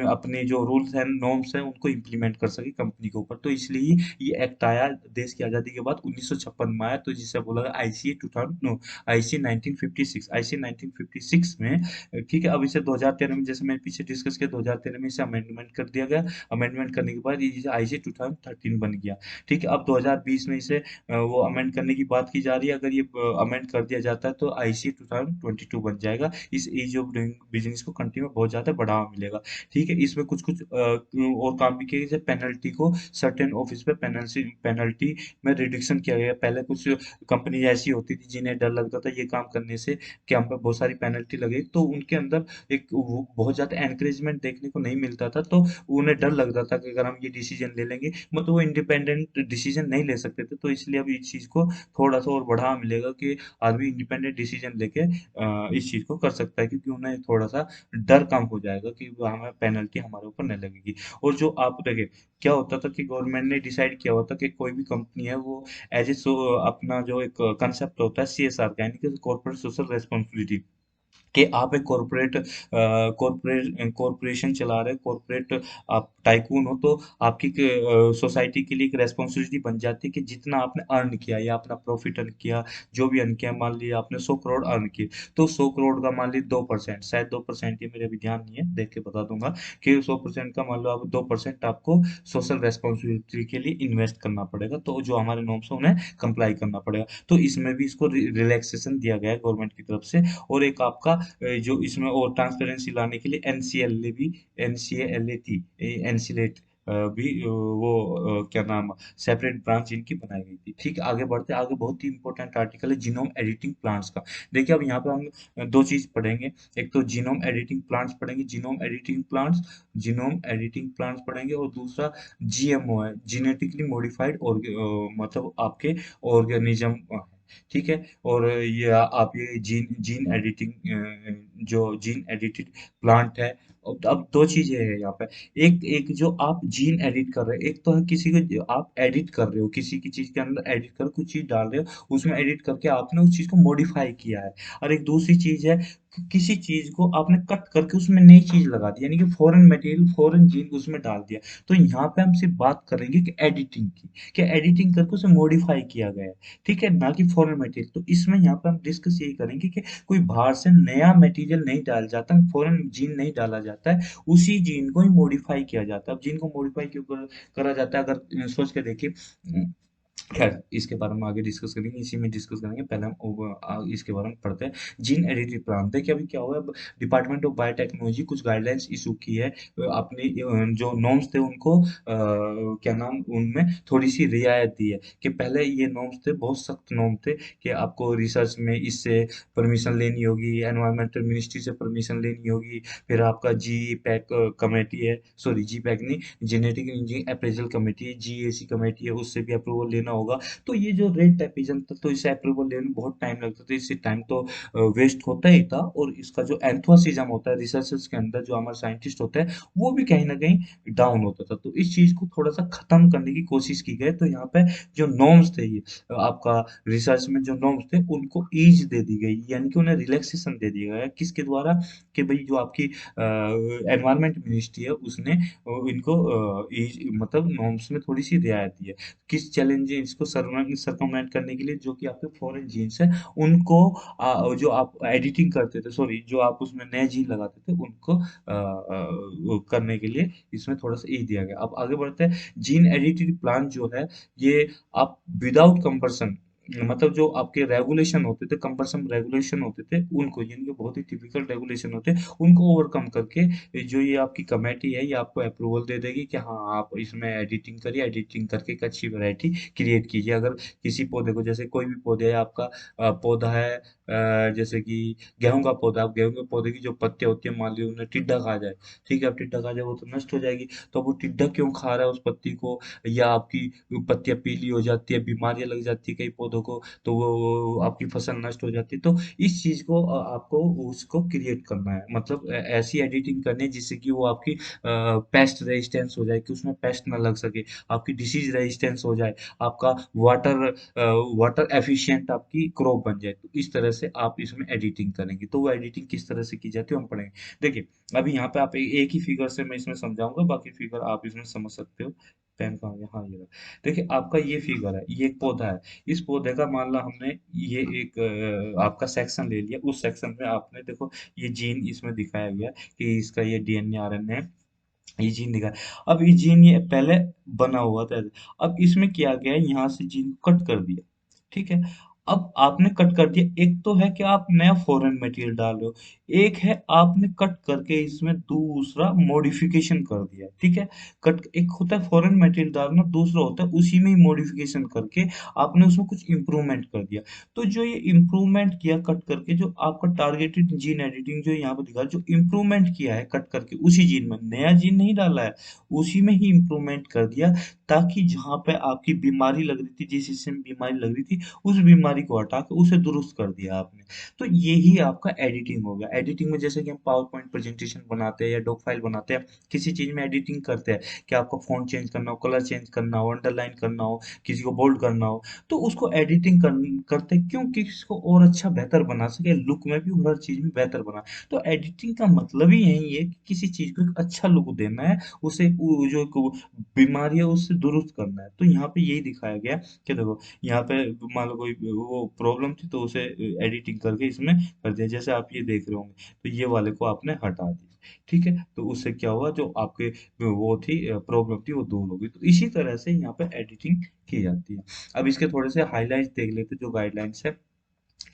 अपने जो रूल्स एंड नॉर्म्स हैं उनको इम्प्लीमेंट कर सके कंपनी के ऊपर। तो इसलिए ये एक्ट आया देश की आज़ादी के बाद 1956 में आया, तो जिसे बोला गया आईसीए 2000 नो आईसीए 1956। आईसीए 1956 में ठीक है, अब इसे 2013 में जैसे मैंने पीछे डिस्कस किया 2013 में इसे अमेंडमेंट कर दिया गया। अमेंडमेंट करने के बाद ये आईसीए 2013 बन गया। ठीक है, अब 2020 में इसे वो अमेंड करने की बात की जा रही है। अगर ये अमेंड कर दिया जाता है तो आईसीए 2022 बन जाएगा। इस ईज़ ऑफ डूइंग बिज़नेस को कंट्री में बहुत ज़्यादा बढ़ावा मिलेगा। ठीक है, इसमें कुछ-कुछ और काम भी किए गए, जैसे पेनल्टी को सर्टेन ऑफिस पे पेनल्टी में रिडक्शन किया गया है। पहले कुछ कंपनी ऐसी होती थी जिन्हें डर लगता था ये काम करने से कि हम पे बहुत सारी पेनल्टी लगेगी, तो उनके अंदर एक वो बहुत ज़्यादा एनकरेजमेंट देखने को नहीं मिलता था, तो उन्हें डर लगता था कि अगर हम ये डिसीजन ले लेंगे, मतलब वो इंडिपेंडेंट डिसीजन नहीं ले सकते थे। तो इसलिए अब इस चीज़ को थोड़ा-सा और बढ़ावा मिलेगा कि आदमी इंडिपेंडेंट डिसीजन लेके इस चीज़ को कर सकता है, क्योंकि उन्हें थोड़ा-सा डर कम हो जाएगा कि वो हमें पेनल्टी हमारे ऊपर नहीं लगेगी। और जो आप देखिए, क्या होता था कि गवर्नमेंट ने डिसाइड किया हुआ था कि कोई भी कंपनी है वो एज़ ए अपना जो एक कांसेप्ट होता है सीएसआर का, यानी कि कॉर्पोरेट सोशल रिस्पांसिबिलिटी, कि आप एक कॉरपोरेशन चला रहे, कॉरपोरेट आप टाइकून हो, तो आपकी सोसाइटी के लिए एक रेस्पॉन्सिबिलिटी बन जाती है कि जितना आपने अर्न किया या अपना प्रॉफिट अर्न किया, जो भी अर्न किया, मान लिया आपने 100 करोड़ अर्न किए, तो 100 करोड़ का मान लीजिए 2%, शायद 2%, ये मेरे अभी ध्यान नहीं है, देख के बता दूंगा, कि 100% का मान लो आप 2% आपको सोशल रेस्पॉन्सिबिलिटी के लिए इन्वेस्ट करना पड़ेगा, तो जो हमारे नॉर्म्स है उन्हें कंप्लाई करना पड़ेगा। तो इसमें भी इसको रिलैक्सेशन दिया गया है गवर्नमेंट की तरफ से। और एक आपका जो इसमें और ट्रांसपेरेंसी लाने के लिए एनसीएलए भी, एनसीएलएटी, एनसीलेट भी वो क्या नाम, सेपरेट ब्रांच इनकी बनाई गई थी। ठीक है, आगे बढ़ते हैं, आगे बहुत ही इंपॉर्टेंट आर्टिकल है जीनोम एडिटिंग प्लांट्स का। देखिए, अब यहाँ पे हम दो चीज पढ़ेंगे, एक तो जीनोम एडिटिंग प्लांट्स पढ़ेंगे, जीनोम एडिटिंग प्लांट्स पढ़ेंगे, और दूसरा जीएमओ है, जेनेटिकली मॉडिफाइड मतलब आपके ऑर्गेनिज्म, ठीक है। और ये आप ये जीन जीन एडिटिंग जो जीन एडिटेड प्लांट है। अब दो चीजें हैं यहाँ पे, एक एक जो आप जीन एडिट कर रहे हैं, एक तो है किसी को जो आप एडिट कर रहे हो, किसी की चीज के अंदर एडिट कर कुछ चीज डाल रहे हो, उसमें एडिट करके आपने उस चीज को मॉडिफाई किया है। और एक दूसरी चीज है कि किसी चीज को आपने कट करके उसमें नई चीज लगा दी, यानी कि फॉरेन मटेरियल, फॉरेन जीन उसमें डाल दिया। तो यहाँ पे हम सिर्फ बात करेंगे कि एडिटिंग की, कि एडिटिंग करके उसे मॉडिफाई किया गया है, ठीक है, ना कि फॉरेन मटेरियल। तो इसमें यहाँ पे हम डिस्कस यही करेंगे कि कोई बाहर से नया मटेरियल नहीं डाला जाता, फॉरेन जीन नहीं डाला जाता है, उसी जीन को ही मॉडिफाई किया जाता है। अब जीन को मॉडिफाई क्यों करा जाता है, अगर सोच के देखिए, खैर इसके बारे में आगे डिस्कस करेंगे, इसी में डिस्कस करेंगे, पहले हम इसके बारे में पढ़ते हैं। जीन एडिटेड प्लांट, देखिए अभी क्या हुआ है, अब डिपार्टमेंट ऑफ बायोटेक्नोलॉजी कुछ गाइडलाइंस इशू की है, अपने जो नॉर्म्स थे उनको क्या नाम, उनमें थोड़ी सी रियायत दी है। कि पहले ये नॉर्म्स थे, बहुत सख्त नॉर्म थे, कि आपको रिसर्च में इससे परमिशन लेनी होगी, एनवायरमेंटल मिनिस्ट्री से परमिशन लेनी होगी, फिर आपका जी पैक कमेटी है, सॉरी जी पैक नहीं, जेनेटिक इंजीनियरिंग अप्रेजल कमेटी है, जीएसी कमेटी है, उससे भी अप्रूवल लेना होगा। तो ये जो रेट टैपिज्म था, तो इसे अप्रूवल लेने में बहुत टाइम लगता था, इससे टाइम तो वेस्ट होता ही था, और इसका जो एंथुसिज्म होता है रिसर्चर्स के अंदर, जो हमारे साइंटिस्ट होते हैं, वो भी कहीं ना कहीं डाउन होता था। तो इस चीज को थोड़ा सा खत्म करने की कोशिश की गई। तो यहाँ पे जो नॉर्म्स थे, ये आपका रिसर्च में जो नॉर्म्स थे उनको ईज दे दी गई, यानी कि उन्हें रिलैक्सेशन दे दिया गया, किसके द्वारा, कि भाई जो आपकी एनवायरमेंट मिनिस्ट्री है उसने इनको मतलब नॉर्म्स में थोड़ी सी रियायत दी है। किस चैलेंजेस को सरकमवेंट करने के लिए, जो कि आपके फॉरेन जीन्स है उनको जो आप एडिटिंग करते थे, सॉरी जो आप उसमें नए जीन लगाते थे उनको वो करने के लिए इसमें थोड़ा सा ई दिया गया। अब आगे बढ़ते हैं, जीन एडिटेड प्लांट जो है, ये आप विदाउट कंपल्सन, मतलब जो आपके रेगुलेशन होते थे, कंपल्सन रेगुलेशन होते थे, उनको, जिनके बहुत ही टिपिकल रेगुलेशन होते हैं, उनको ओवरकम करके जो ये आपकी कमेटी है, ये आपको अप्रूवल दे देगी कि हाँ आप इसमें एडिटिंग करिए, एडिटिंग करके एक अच्छी वैरायटी क्रिएट कीजिए। अगर किसी पौधे को, जैसे कोई भी पौधे है आपका, पौधा है जैसे कि गेहूं का पौधा, आप गेहूं के पौधे की जो पत्तियां होती है, मान लीजिए उन्हें टिड्डा खा जाए, ठीक है, अब टिड्डा खा जाए वो तो नष्ट हो जाएगी। तो अब वो टिड्डा क्यों खा रहा है उस पत्ती को, या आपकी पत्तियां पीली हो जाती है, बीमारियां लग जाती है कई पौधों पौधों को, तो वो आपकी फसल नष्ट हो जाती है। तो इस चीज़ को आपको उसको क्रिएट करना है, मतलब ऐसी एडिटिंग करनी है जिससे कि वो आपकी पेस्ट रेजिस्टेंस हो जाए, कि उसमें पेस्ट ना लग सके, आपकी डिसीज रेजिस्टेंस हो जाए, आपका वाटर वाटर एफिशिएंट आपकी क्रॉप बन जाए। तो इस तरह से आप इसमें एडिटिंग करेंगे। तो वो एडिटिंग किस तरह से की जाती है हम पढ़ेंगे। देखिए, अभी यहाँ पे आप एक ही फिगर से मैं इसमें समझाऊंगा, बाकी फिगर आप इसमें समझ सकते हो। पेन कहाँ गया? हाँ, ये रहा। देखिए, आपका ये फिगर है, ये एक पौधा है। इस पौधे का मान लो हमने ये एक आपका सेक्शन ले लिया। उस सेक्शन में आपने देखो ये जीन इसमें दिखाया गया है कि इसका ये डीएनए आरएनए ये जीन दिखा है। अब ये जीन ये पहले बना हुआ था। अब इसमें किया गया है, यहाँ से जीन को कट कर दिया। ठीक है। अब आपने कट कर दिया। एक तो है कि आप नया फॉरेन मटेरियल डाल रहे हो, एक है आपने कट करके इसमें दूसरा मॉडिफिकेशन कर दिया। ठीक है। कट एक होता है फॉरेन मटेरियल डालना, दूसरा होता है उसी में ही मॉडिफिकेशन करके आपने उसमें कुछ इम्प्रूवमेंट कर दिया। तो जो ये इम्प्रूवमेंट किया कट करके, जो आपका टारगेटेड जीन एडिटिंग जो यहाँ पे दिखा, जो इम्प्रूवमेंट किया है कट करके उसी जीन में, नया जीन नहीं डाला है, उसी में ही इम्प्रूवमेंट कर दिया, ताकि जहाँ पे आपकी बीमारी लग रही थी, जिस हिस्से में बीमारी लग रही थी, उस बीमारी को हटा के उसे दुरुस्त कर दिया आपने। तो यही आपका एडिटिंग हो गया। एडिटिंग में जैसे कि हम पावर पॉइंट प्रेजेंटेशन बनाते हैं या डॉक फाइल बनाते हैं, किसी चीज में एडिटिंग करते हैं, कि आपको फॉन्ट चेंज करना हो, कलर चेंज करना हो, अंडरलाइन करना हो, किसी को बोल्ड करना हो, तो उसको एडिटिंग करते क्यों, कि इसको और अच्छा बेहतर बना सके, लुक में भी और हर चीज में बेहतर बना। तो एडिटिंग का मतलब ही यही है कि किसी चीज को एक अच्छा लुक देना है, उसे जो एक बीमारी है उससे दुरुस्त करना है। तो यहाँ पे यही दिखाया गया कि देखो, यहाँ पे मान लो कोई वो प्रॉब्लम थी, तो उसे एडिटिंग करके इसमें कर दिया, जैसे आप ये देख रहे होंगे। तो ये वाले को आपने हटा दिया। ठीक है। तो उससे क्या हुआ, जो आपके वो थी प्रॉब्लम थी, वो दूर हो गई। तो इसी तरह से यहाँ पे एडिटिंग की जाती है। अब इसके थोड़े से हाइलाइट्स देख लेते हैं, जो गाइडलाइंस है।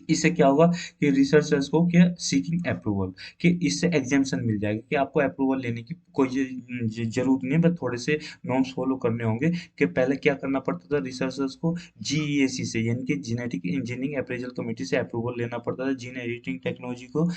इससे क्या होगा कि रिसर्चर्स को क्या सीकिंग अप्रूवल, कि इससे एग्जामेशन मिल जाएगा, कि आपको अप्रूवल लेने की कोई जरूरत नहीं है, बस थोड़े से नॉर्म्स फॉलो करने होंगे। कि पहले क्या करना पड़ता था रिसर्चर्स को, जीईएसी से, यानी कि जेनेटिक इंजीनियरिंग अप्रेजल कमेटी से अप्रूवल लेना पड़ता था जीन एडिटिंग टेक्नोलॉजी को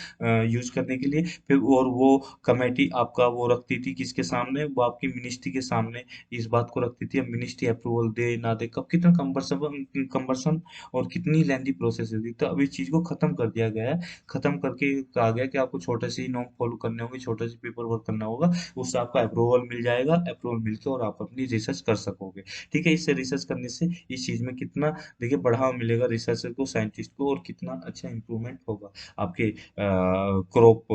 यूज करने के लिए। फिर और वो कमेटी आपका वो रखती थी किसके सामने, वो आपकी मिनिस्ट्री के सामने इस बात को रखती थी, अब मिनिस्ट्री अप्रूवल दे ना दे, कब कितना कम्बरसम और कितनी लेंथी प्रोसेस होती। तो अब इस चीज को खत्म कर दिया गया है। खत्म करके कहा गया कि आपको छोटे से ही नॉर्म फॉलो करने होंगे, छोटे से पेपर वर्क करना होगा, उससे आपका अप्रूवल मिल जाएगा। अप्रूवल मिलके और आप अपनी रिसर्च कर सकोगे। ठीक है। इससे रिसर्च करने से इस चीज में कितना देखिए बढ़ावा मिलेगा रिसर्चर को, साइंटिस्ट को, और कितना अच्छा इंप्रूवमेंट होगा आपके क्रॉप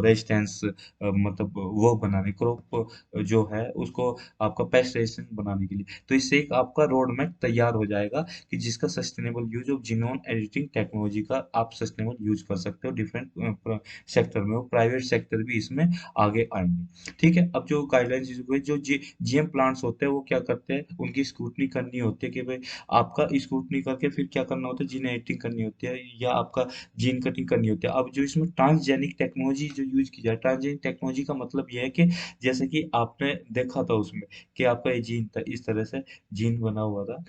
रेजिस्टेंस, मतलब वो बनाने, क्रॉप जो है उसको आपका पेस्ट रेजिस्टेंट बनाने के लिए। तो इससे एक आपका रोड मैप तैयार हो जाएगा, कि जिसका sustainable use of genome editing technology का आप सस्टेनेबल यूज कर सकते हो डिफरेंट सेक्टर में, और प्राइवेट सेक्टर भी इसमें आगे आएंगे। ठीक है। अब जो गाइडलाइंस हुए, जो जीएम प्लांट्स होते हैं, वो क्या करते हैं, उनकी स्क्रूटनी करनी होती है, कि भाई आपका स्क्रूटनी करके फिर क्या करना होता है, जीन एडिटिंग करनी होती है, या आपका जीन कटिंग करनी होती है। अब जो इसमें ट्रांसजेनिक टेक्नोलॉजी जो यूज की जाए, ट्रांसजेनिक टेक्नोलॉजी का मतलब यह है कि जैसे कि आपने देखा था उसमें, कि आपका ये जीन था, इस तरह से जीन बना हुआ था।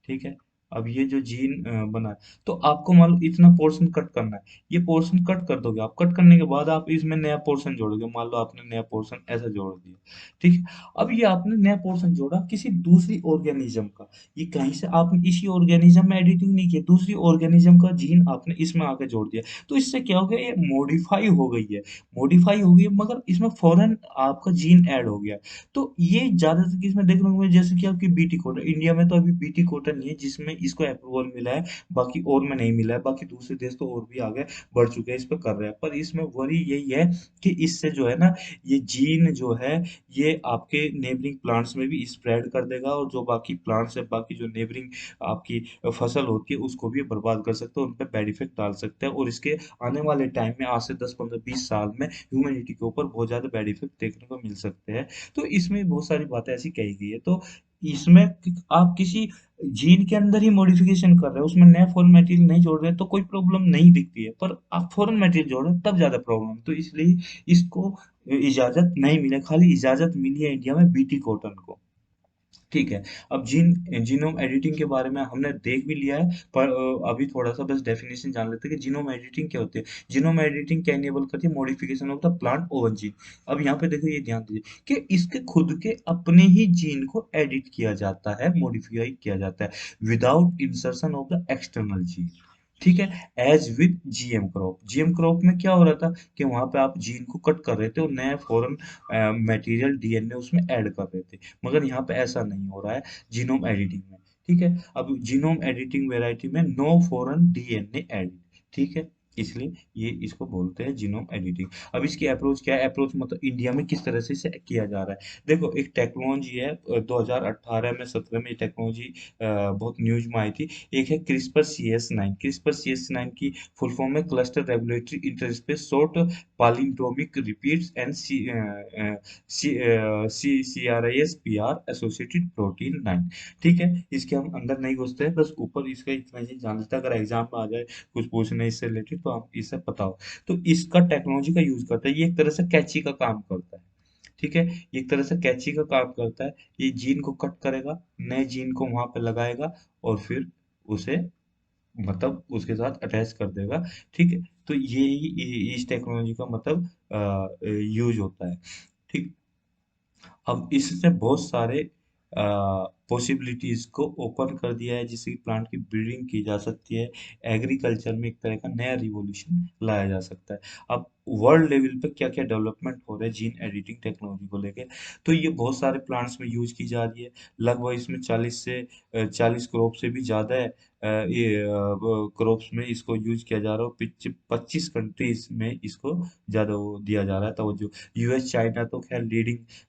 ठीक है। अब ये जो जीन बना है, तो आपको मान लो इतना पोर्शन कट करना है, ये पोर्शन कट कर दोगे। आप कट करने के बाद आप इसमें नया पोर्शन जोड़ोगे, मान लो आपने नया पोर्शन ऐसा जोड़ दिया। ठीक है। अब ये आपने नया पोर्शन जोड़ा किसी दूसरी ऑर्गेनिज्म का, ये कहीं से आपने इसी ऑर्गेनिज्म में एडिटिंग नहीं की, दूसरी ऑर्गेनिज्म का जीन आपने इसमें आके जोड़ दिया। तो इससे क्या हो गया, ये मॉडिफाई हो गई है, मॉडिफाई हो गई है, मगर इसमें फॉरेन आपका जीन ऐड हो गया। तो ये ज्यादातर केस में देखने को मिला, जैसे कि आपकी बीटी कोटा, इंडिया में तो अभी बीटी कोटा नहीं है जिसमें इसको अप्रूवल मिला है, बाकी और में नहीं मिला है। बाकी दूसरे देश तो और भी आगे बढ़ चुके हैं, इस पर कर रहे हैं। पर इसमें वरी यही है कि इससे जो है ना, ये जीन जो है, ये आपके नेबरिंग प्लांट्स में भी स्प्रेड कर देगा, और जो बाकी प्लांट्स है, बाकी जो नेबरिंग आपकी फसल होती है, उसको भी बर्बाद कर सकते हैं, उन पर बैड इफेक्ट डाल सकते हैं। और इसके आने वाले टाइम में, आज से 10 15 20 साल में, ह्यूमैनिटी के ऊपर बहुत ज्यादा बैड इफेक्ट देखने को मिल सकते हैं। तो इसमें बहुत सारी बातें ऐसी कही गई है। तो इसमें आप किसी जीन के अंदर ही मॉडिफिकेशन कर रहे हो, उसमें नया फॉरेन मटेरियल नहीं जोड़ रहे, तो कोई प्रॉब्लम नहीं दिखती है। पर आप फॉरेन मटेरियल जोड़ रहे हो तब ज्यादा प्रॉब्लम। तो इसलिए इसको इजाजत नहीं मिले, खाली इजाजत मिली है इंडिया में बीटी कॉटन को। ठीक है। अब जीनोम एडिटिंग के बारे में हमने देख भी लिया है, पर अभी थोड़ा-सा बस डेफिनेशन जान लेते हैं कि जीनोम एडिटिंग क्या होती है। जीनोम एडिटिंग क्या इनेबल करती है? Modification of the plant oven gene. अब यहाँ पे देखो, ये ध्यान दीजिए कि इसके खुद के अपने ही जीन को एडिट किया जाता है, मॉडिफाई किया जाता है, without insertion of the external gene. ठीक है? As with GM crop. GM crop में क्या हो रहा था कि वहाँ पे आप जीन को कट कर रहे थे और नए फॉरेन मटेरियल डीएनए उसमें ऐड कर रहे थे। मगर यहाँ पे ऐसा नहीं हो रहा है जीनोम एडिटिंग में। ठीक है? अब जीनोम एडिटिंग वैरायटी में नो फॉरेन डीएनए एडिट। ठीक है? इसलिए ये इसको बोलते हैं जीनोम एडिटिंग। अब इसकी अप्रोच क्या है? अप्रोच मतलब इंडिया में किस तरह से इसे किया जा रहा है। देखो, एक टेक्नोलॉजी है, 2018 में 17 में ये टेक्नोलॉजी बहुत न्यूज में आई थी। एक है CRISPR C S nine. CRISPR C S nine की फुल फॉर्म है cluster regulatory interspace short palindromic repeats and CRISPR associated protein 9। ठीक है, इसके हम अंदर नहीं घुसते हैं, बस ऊपर इसका इतना ही जान लेते हैं। अगर एग्जाम में आ जाए कुछ पूछने इससे रिलेटेड तो आप इससे पता हो। तो इसका टेक्नोलॉजी का यूज करता है, ये एक तरह से कैची का काम करता है। ठीक है, ये एक तरह से कैची का काम करता है। ये जीन को कट करेगा, नए जीन को वहां पे लगाएगा और फिर उसे मतलब उसके साथ अटैच कर देगा। ठीक है, तो ये ही इस टेक्नोलॉजी का मतलब यूज होता है। ठीक। अब इससे बहुत सारे पॉसिबिलिटीज को ओपन कर दिया है, जिससे कि प्लांट की ब्रीडिंग की जा सकती है। एग्रीकल्चर में एक तरह का नया रिवॉल्यूशन लाया जा सकता है। अब वर्ल्ड लेवल पे क्या क्या डेवलपमेंट हो रहा है जीन एडिटिंग टेक्नोलॉजी को लेके, तो ये बहुत सारे प्लांट्स में यूज की जा रही है। लगभग इसमें 40 क्रॉप से भी ज़्यादा है। ये क्रॉप्स में इसको यूज किया जा रहा है। 25 कंट्रीज में इसको ज़्यादा वो दिया जा रहा है तवज्जो। यूएस चाइना तो खैर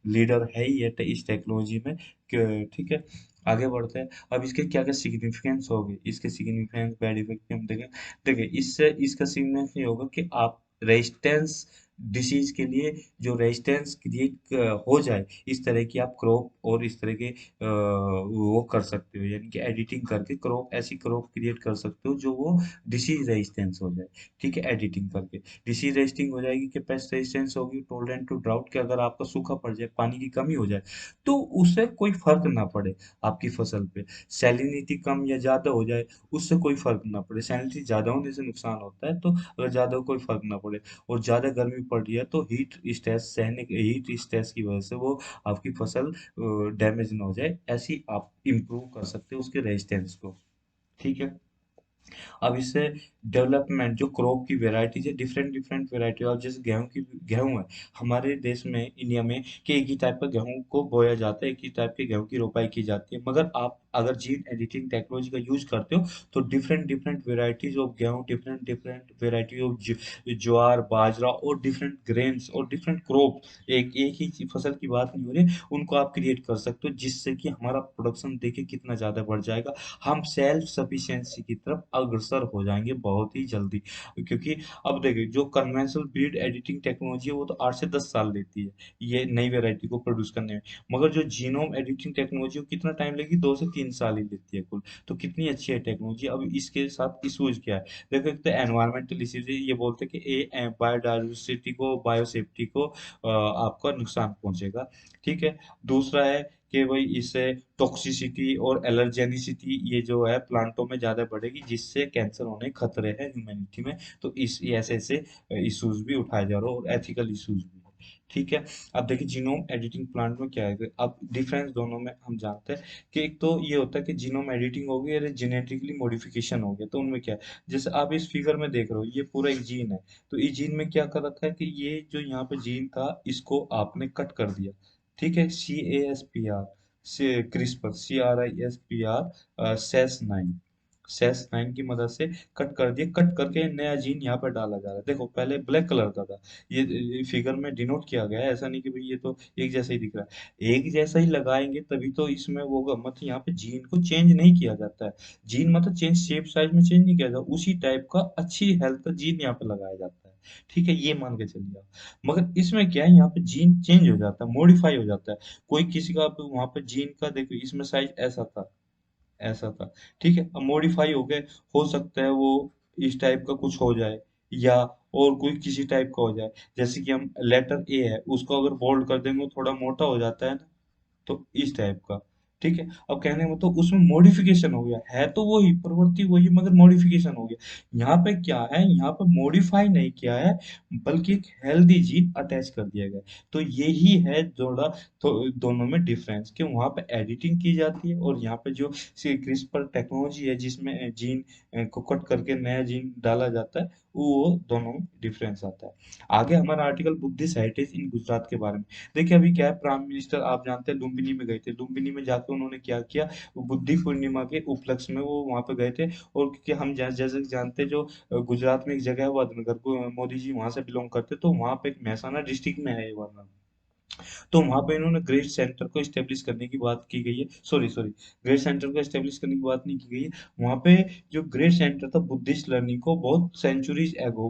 लीडर है ही है इस टेक्नोलॉजी में। ठीक है, आगे बढ़ते हैं। अब इसके क्या क्या सिग्निफिकेंस हो गए, इसके सिग्निफिकेंस बैड इफेक्ट हम देखें। देखिए, इससे इसका सिग्निफिकेंस ये होगा कि आप रेजिस्टेंस डिसीज के लिए जो रेजिस्टेंस क्रिएट हो जाए, इस तरह की आप क्रॉप और इस तरह के वो कर सकते हो, यानी कि एडिटिंग करके क्रॉप, ऐसी क्रॉप क्रिएट कर सकते हो जो वो डिसीज रेजिस्टेंस हो जाए। ठीक है, एडिटिंग करके डिसीज रेजिस्टिंग हो जाएगी, कि पेस्ट रेजिस्टेंस होगी, टोलरेंट टू ड्राउट, के अगर आपका सूखा पड़ जाए, पानी की कमी हो जाए, तो उससे कोई फर्क ना पड़े आपकी फसल पे। सैलिनिटी कम या ज्यादा हो जाए, उससे कोई फर्क ना पड़े। सैलिनिटी ज्यादा होने से नुकसान होता है, तो अगर ज्यादा हो कोई फर्क ना पड़े। और ज्यादा गर्मी पड़ रही है तो हीट स्ट्रेस की वजह से वो आपकी फसल डैमेज ना हो जाए, ऐसी आप इम्प्रूव कर सकते हो उसके रेजिस्टेंस को। ठीक है। अब इससे डेवलपमेंट जो क्रॉप की वेराइटीज है, डिफरेंट डिफरेंट वेराइटी। और जैसे गेहूं है हमारे देश में, इंडिया में, कि एक ही टाइप का गेहूं को बोया जाता है, एक ही टाइप के गेहूं की रोपाई की जाती है। मगर आप अगर जीन एडिटिंग टेक्नोलॉजी का यूज करते हो, तो डिफरेंट डिफरेंट वेराइटीज ऑफ गेहूं, डिफरेंट डिफरेंट वेराइटी ऑफ ज्वार, बाजरा और डिफरेंट ग्रेन्स और डिफरेंट क्रॉप, एक एक ही फसल की बात नहीं हो रही, उनको आप क्रिएट कर सकते हो, जिससे कि हमारा प्रोडक्शन देखिए कितना ज्यादा बढ़ जाएगा। हम सेल्फ सफिशिएंसी की तरफ अग्रसर हो जाएंगे बहुत ही जल्दी। क्योंकि अब देखिए, जो कन्वेंशनल ब्रीड एडिटिंग टेक्नोलॉजी है वो तो 8 से 10 साल लेती है ये नई वैरायटी को प्रोड्यूस करने में। मगर जो जीनोम एडिटिंग टेक्नोलॉजी, वो कितना टाइम लेगी? 2 से 3 साल ही लेती है कुल। तो कितनी अच्छी है टेक्नोलॉजी। अब इसके साथ इशूज क्या है? देखो, एक तो एनवायरमेंटल इशूज, ये बोलते हैं कि ये बायोडाइवर्सिटी को, बायोसेफ्टी को आपका नुकसान पहुंचेगा। ठीक है। दूसरा है कि भाई इससे टॉक्सिसिटी और एलर्जेनिसिटी ये जो है प्लांटों में ज़्यादा बढ़ेगी, जिससे कैंसर होने के खतरे हैं ह्यूमैनिटी में। तो इस ऐसे ऐसे इश्यूज भी उठाए जा रहे हैं और एथिकल इश्यूज भी है। ठीक है। अब देखिए, जीनोम एडिटिंग प्लांट में क्या है। अब डिफरेंस दोनों में हम जानते हैं कि एक तो ये होता है कि जीनोम एडिटिंग हो गई और जेनेटिकली मॉडिफिकेशन हो गया। तो उनमें क्या है, जैसे आप इस फिगर में देख रहे हो, ये पूरा एक जीन है। तो इस जीन में क्या कर रखा है कि ये जो यहाँ पे जीन था, इसको आपने कट कर दिया। ठीक है, CASPR से क्रिस्पर, CRISPR सेस 9 की मदद से कट कर दिए। कट करके नया जीन यहाँ पर डाला जा रहा है। देखो, पहले ब्लैक कलर का था। ये फिगर में डिनोट किया गया है, ऐसा नहीं कि भाई ये तो एक जैसा ही दिख रहा है। एक जैसा ही लगाएंगे तभी तो इसमें वो होगा। मतलब यहाँ पे जीन को चेंज नहीं किया जाता है। जीन मतलब चेंज, शेप साइज में चेंज नहीं किया जाता, उसी टाइप का अच्छी हेल्थ का जीन यहाँ पे लगाया जाता है। ठीक है, ये मान के चलिए आप। मगर इसमें क्या है, यहाँ पे जीन चेंज हो जाता है, मॉडिफाई हो जाता है। कोई किसी का वहां पे जीन का देखो, इसमें साइज ऐसा था, ऐसा था। ठीक है, अब मॉडिफाई हो गए। हो सकता है वो इस टाइप का कुछ हो जाए, या और कोई किसी टाइप का हो जाए। जैसे कि हम लेटर ए है, उसको अगर बोल्ड कर देंगे, वो थोड़ा मोटा हो जाता है ना, तो इस टाइप का। ठीक है। अब कहने में तो उसमें मॉडिफिकेशन हो गया, है तो वही प्रवृत्ति वही मगर मॉडिफिकेशन हो गया। यहाँ पे क्या है, यहाँ पे मॉडिफाई नहीं किया है, बल्कि एक हेल्दी जीन अटैच कर दिया गया है। तो यही है जोड़ा, तो दोनों में डिफरेंस कि वहाँ पे एडिटिंग की जाती है और यहाँ पे जो क्रिस्पर टेक्नोलॉजी है जिसमें जीन को कट करके नया जीन डाला जाता है, वो दोनों में डिफरेंस आता है। आगे हमारा आर्टिकल बुद्धिस्ट हेरिटेज इन गुजरात के बारे में। देखिए अभी क्या है, प्राइम मिनिस्टर आप जानते हैं लुम्बिनी में गए थे, लुम्बिनी में जाकर उन्होंने क्या किया, वो बुद्धि पूर्णिमा के उपलक्ष्य में वो वहां पे गए थे। और क्योंकि हम जैसे कि जानते हैं जो गुजरात में एक जगह है वादनगर को, मोदी जी वहां से बिलोंग करते, तो वहां पे एक महसाना डिस्ट्रिक्ट में है ये वाला। तो वहां पे इन्होंने ग्रेट सेंटर को स्टेब्लिश करने की बात की गई है, सॉरी सॉरी, ग्रेट सेंटर को स्टेब्लिश करने की बात नहीं की गई है। वहां पे जो ग्रेट सेंटर था बुद्धिस्ट लर्निंग को बहुत सेंचुरीज एगो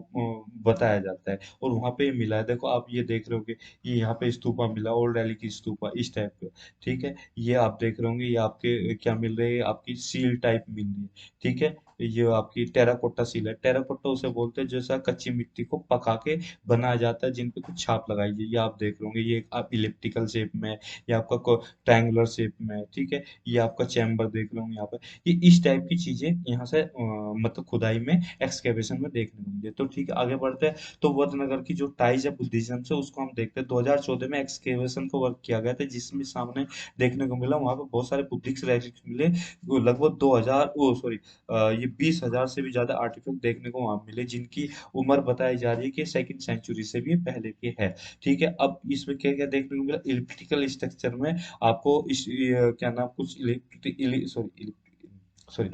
बताया जाता है, और वहां पे ये मिला है। देखो आप ये देख रहे होगे, ये यहाँ पे स्तूपा मिला, ओल्ड दिल्ली की स्तूपा इस टाइप का। ठीक है, ये आप देख रहे होंगे, ये आपके क्या मिल रहे हैं, आपकी सील टाइप मिल रही है। ठीक है, ये आपकी टेराकोटा सील है, टेराकोटा उसे बोलते हैं जैसा कच्ची मिट्टी को पका के बनाया जाता है, जिन पे कुछ छाप लगाई जाए। ये आप देख रहे होंगे, ये आप इलिप्टिकल शेप में है, ये आपका ट्रायंगुलर शेप में है। ठीक है, ये आपका चैम्बर देख रहे होंगे यहाँ पे। ये इस टाइप की चीजें यहाँ से मतलब खुदाई में, एक्सकेवेशन में देखने को मिली है। तो ठीक है, आगे बढ़ते हैं। तो वडनगर की जो टाइज है बुद्धिज्म से, उसको हम देखते हैं। 2014 में एक्सकेवेशन को वर्क किया गया था, जिसमें सामने देखने को मिला, वहां पे बहुत सारे बुद्धिस्ट रेलिक्स मिले। वो लगभग 2000, ओ सॉरी, ये 20,000 से भी ज्यादा आर्टिफैक्ट देखने को वहां मिले, जिनकी उम्र बताई जा रही है कि सेकंड सेंचुरी से भी पहले की है। ठीक है, अब इसमें क्या क्या देखने को मिला, इलिप्टिकल स्ट्रक्चर में आपको इस क्या नाम, कुछ सॉरी सॉरी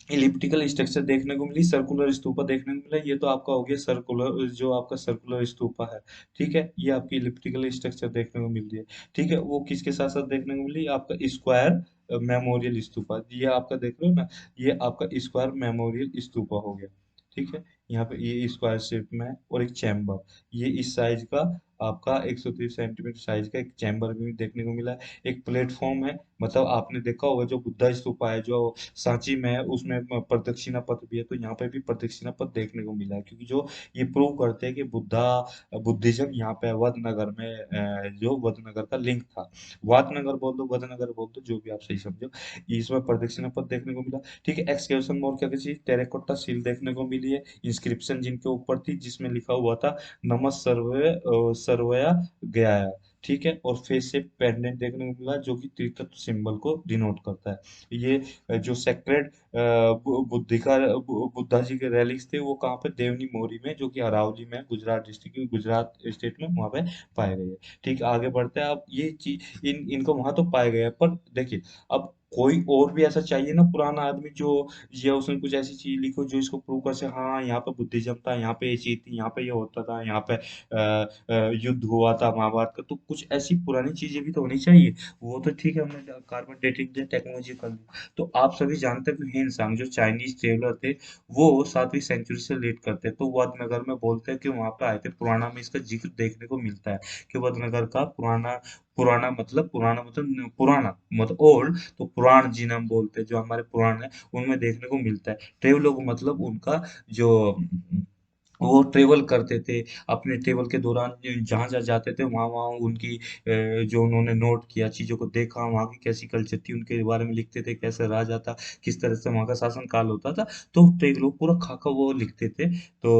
इलिप्टिकल स्ट्रक्चर देखने को मिली, सर्कुलर स्तूपा देखने को मिला। ये तो आपका हो गया सर्कुलर, जो आपका सर्कुलर स्तूपा है। ठीक है, ये आपकी इलिप्टिकल स्ट्रक्चर देखने को मिल रही है। ठीक है, वो किसके साथ साथ देखने को मिली, आपका स्क्वायर मेमोरियल स्तूपा, ये आपका देख रहे हो ना, ये आपका स्क्वायर मेमोरियल स्तूपा हो गया। ठीक है, यहाँ पे ये स्क्वायर शेप में है, और एक चैम्बर, ये इस साइज का आपका 130 सेंटीमीटर साइज का एक चैम्बर भी देखने को मिला है। एक प्लेटफॉर्म है, मतलब आपने देखा होगा जो बुद्धा स्तूपा है जो सांची में है, उसमें प्रदक्षिणा पथ भी है, तो यहाँ पे भी प्रदक्षिणा पथ देखने को मिला है, क्योंकि जो ये प्रूव करते हैं कि बुद्धिज्म यहाँ पे वडनगर में, जो वडनगर का लिंक था, वातनगर बोल दो, वडनगर बोल दो, जो भी आप सही समझो, इसमें प्रदक्षिणा पथ देखने को मिला। ठीक है, एक्सकेवेशन में और क्या क्या चीज, टेराकोटा सील देखने को मिली है, इंस्क्रिप्शन जिनके ऊपर थी, जिसमें लिखा हुआ था नमः सर्वे सर्वया गया। ठीक है, और फेस से पेंडेंट देखने को मिला, जो कि त्रितत्व सिंबल को डिनोट करता है। ये जो सेक्रेड बुद्धा जी के रेलिक्स थे, वो कहाँ पे, देवनी मोरी में, जो कि अरावली में, गुजरात डिस्ट्रिक्ट की, गुजरात स्टेट में, वहां पे पाए गए हैं। ठीक है, आगे बढ़ते हैं। अब ये चीज इनको वहां तो पाए गए हैं, पर देखिए, अब कोई और भी ऐसा चाहिए ना पुराना आदमी, जो या उसने कुछ ऐसी चीज लिखो जो इसको प्रूव कर सके, हाँ यहाँ पे बुद्धिज्म था, यहाँ पे ये चीज थी, यहाँ पे ये होता था, यहाँ पे युद्ध हुआ था महाभारत का। तो कुछ ऐसी पुरानी चीजें भी तो होनी चाहिए। वो तो ठीक है, हमने कार्बन डेटिंग टेक्नोलॉजी कर ली। तो आप सभी जानते हैं कि हिनसांग जो चाइनीज ट्रेवलर थे, वो 7वीं सेंचुरी से लेट करते हैं, तो वडनगर में बोलते हैं कि वहां पे आए थे। पुराना में इसका जिक्र देखने को मिलता है कि वडनगर का पुराना, पुराना मतलब पुराना मतलब ओल्ड, तो पुराण जिन्हें हम बोलते हैं, जो हमारे पुराण है, उनमें देखने को मिलता है। ट्रेवलर को मतलब उनका जो वो ट्रेवल करते थे, अपने ट्रेवल के दौरान जहाँ जहाँ जाते थे, वहाँ वहाँ उनकी जो उन्होंने नोट किया, चीजों को देखा, वहाँ की कैसी कल्चर थी, उनके बारे में लिखते थे, कैसे राजा था, किस तरह से वहाँ का शासन काल होता था। तो ट्रेवलर पूरा खाका वो लिखते थे। तो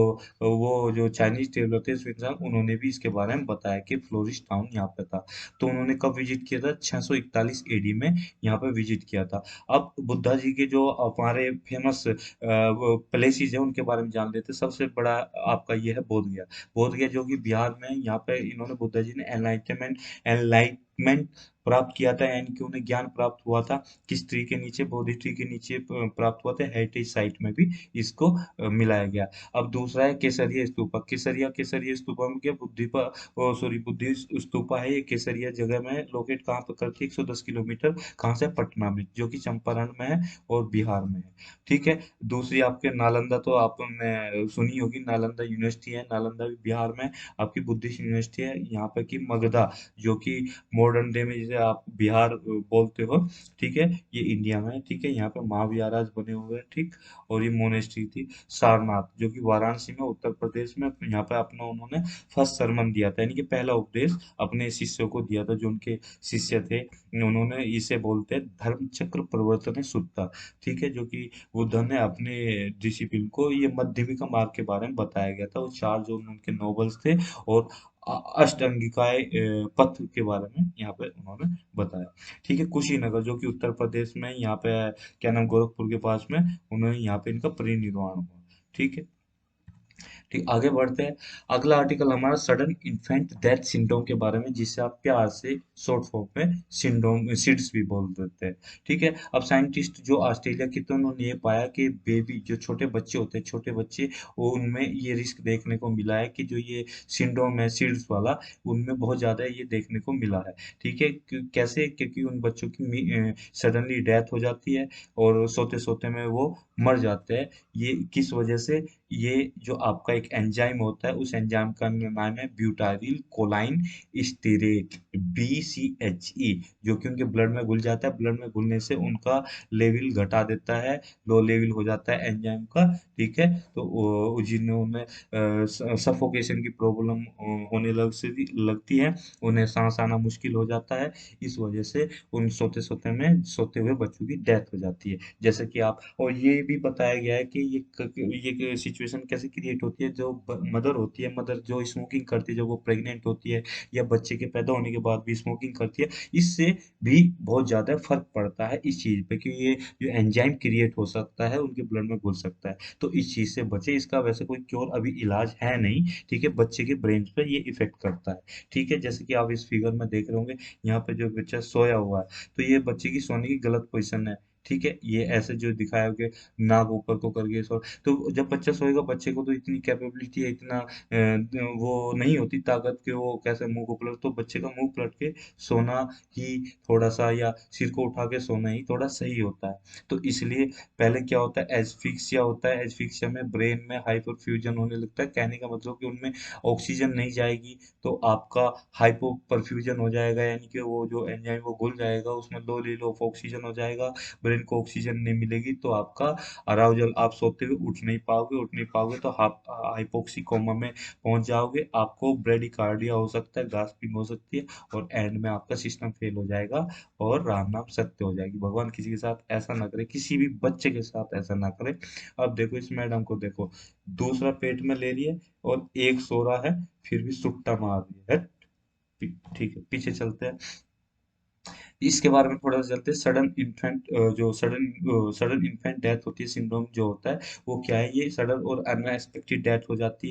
वो जो चाइनीज ट्रेवलर थे स्विट्जरलैंड, उन्होंने भी इसके बारे में बताया कि फ्लोरिश टाउन यहाँ पे था। तो उन्होंने कब विजिट किया था, 641 एडी में यहाँ पे विजिट किया था। अब बुद्धा जी के जो हमारे फेमस प्लेसेस है, उनके बारे में जान लेते हैं। सबसे बड़ा आपका ये है बोध गया। बोध गया जो कि बिहार में है। यहाँ पे इन्होंने, बुद्धा जी ने एनलाइटमेंट प्राप्त किया था, यानी कि उन्हें ज्ञान प्राप्त हुआ था। किस ट्री के नीचे, बोधि ट्री के नीचे प्राप्त हुआ था। हेरिटेज साइट में भी इसको मिलाया गया। अब दूसरा है केसरिया स्तूपा। केसरिया स्तूपा में क्या, सॉरी, बुद्धि स्तूपा है। ये केसरिया जगह में लोकेट कहाँ पर करती है, 110 किलोमीटर कहाँ से, पटना में, जो कि चंपारण में है और बिहार में है। ठीक है, दूसरी आपके नालंदा, तो आपने सुनी होगी, नालंदा यूनिवर्सिटी है, नालंदा भी बिहार में। आपकी बुद्धिस्ट यूनिवर्सिटी है यहाँ पे की, मगधा, जो कि मॉडर्न डे में, जैसे आप बिहार बोलते हो, ठीक है, ये इंडिया में है, ठीक है, यहाँ पे महावीर आज बने हुए हैं, ठीक। और ये मोनेस्ट्री थी सारनाथ, जो कि वाराणसी में उत्तर प्रदेश में, यहाँ पे अपना उन्होंने फर्स्ट सरमन दिया था, यानी कि पहला उपदेश अपने शिष्यों को दिया था, जो उनके शिष्य थे। उन्होंने इसे बोलते हैं धर्म चक्र प्रवर्तन सुत्ता, ठीक है, जो कि बुद्ध ने अपने डिसिप्लिन को, ये मध्यमिका मार्ग के बारे में बताया गया था, वो चार जो उनके नॉवेल्स थे, और अष्टांगिकाय पथ के बारे में यहाँ पे उन्होंने बताया, ठीक है। कुशीनगर जो कि उत्तर प्रदेश में यहाँ पे है, क्या नाम, गोरखपुर के पास में, उन्होंने यहाँ पे इनका परिनिर्वाण हुआ, ठीक है। ठीक, आगे बढ़ते हैं। अगला आर्टिकल हमारा सडन इन्फेंट डेथ सिंड्रोम के बारे में, जिसे आप प्यार से शॉर्ट फॉर्म में सिंड्रोम, सिड्स भी बोल देते हैं, ठीक है। अब साइंटिस्ट जो ऑस्ट्रेलिया के, तो उन्होंने ये पाया कि बेबी जो छोटे बच्चे होते हैं, छोटे बच्चे, वो उनमें ये रिस्क देखने को मिला है कि जो ये सिंड्रोम है सिड्स वाला, उनमें बहुत ज्यादा ये देखने को मिला है, ठीक है। कैसे, क्योंकि उन बच्चों की सडनली डेथ हो जाती है, और सोते सोते में वो मर जाते हैं। ये किस वजह से? ये जो आपका एक एंजाइम होता है, उस एंजाइम का नाम है ब्यूटाइल कोलाइन स्टीरेट, BCHE, जो कि उनके ब्लड में घुल जाता है। ब्लड में घुलने से उनका लेवल घटा देता है, लो लेवल हो जाता है एंजाइम का, ठीक है। तो जिन्होंने सफोकेशन की प्रॉब्लम होने लगती है, उन्हें सांस आना मुश्किल हो जाता है, इस वजह से उन सोते सोते में, सोते हुए बच्चों की डेथ हो जाती है। जैसे कि आप, और ये भी बताया गया है कि ये सिचुएशन कैसे क्रिएट होती है, जो मदर होती है, मदर जो स्मोकिंग करती है, जब वो प्रेग्नेंट होती है, या बच्चे के पैदा होने के बाद भी स्मोकिंग करती है, इससे भी बहुत ज्यादा फर्क पड़ता है इस चीज पे, कि ये जो एंजाइम क्रिएट हो सकता है, उनके ब्लड में घुल सकता है। तो इस चीज से बचे, इसका वैसे कोई क्योर अभी इलाज है नहीं, ठीक है। बच्चे के ब्रेन पे ये इफेक्ट करता है, ठीक है। जैसे कि आप इस फिगर में देख रहे होंगे, यहाँ पे जो बच्चा सोया हुआ है, तो ये बच्चे की सोने की गलत पोजीशन है, ठीक है। ये ऐसे जो दिखाया हो कि नाक ऊपर को करके सो, तो जब बच्चा सोएगा, बच्चे को तो इतनी कैपेबिलिटी है, इतना वो नहीं होती ताकत कि वो कैसे मुंह को पलट, तो बच्चे का मुंह पलट के सोना ही थोड़ा सा, या सिर को उठा के सोना ही थोड़ा सही होता है। तो इसलिए पहले क्या होता है, एस्फिक्सिया होता है, एस्फिक्सिया में ब्रेन में हाइपरफ्यूजन होने लगता है, कहने का मतलब कि उनमें ऑक्सीजन नहीं जाएगी, तो आपका हाइपो परफ्यूजन हो जाएगा, यानी कि वो जो एंजाइम वो घुल जाएगा, उसमें लो लेवल ऑफ ऑक्सीजन हो जाएगा, ब्रेन को ऑक्सीजन नहीं मिलेगी, तो आपका अराउजल, आप सोते हुए उठ नहीं पाओगे, तो आप हाइपोक्सी कोमा में पहुंच जाओगे, आपको ब्रेडिकार्डिया हो सकता है, गास्पिंग हो सकती है, और एंड में आपका सिस्टम फेल हो जाएगा, और राम नाम सत्य हो जाएगी। भगवान किसी के साथ ऐसा ना करे, किसी भी बच्चे के साथ ऐसा ना करे। अब देखो इस मैडम को देखो, दूसरा पेट में ले रही है, और एक सो रहा है, फिर भी सुट्टा मार रही है। ठीक है, पीछे चलते हैं, इसके बारे में थोड़ा सा चलते हैं। सडन इन्फेंट, जो सडन इन्फेंट डेथ होती है, सिंड्रोम जो होता है, वो क्या है? ये सडन और अनएक्सपेक्टेड डेथ हो जाती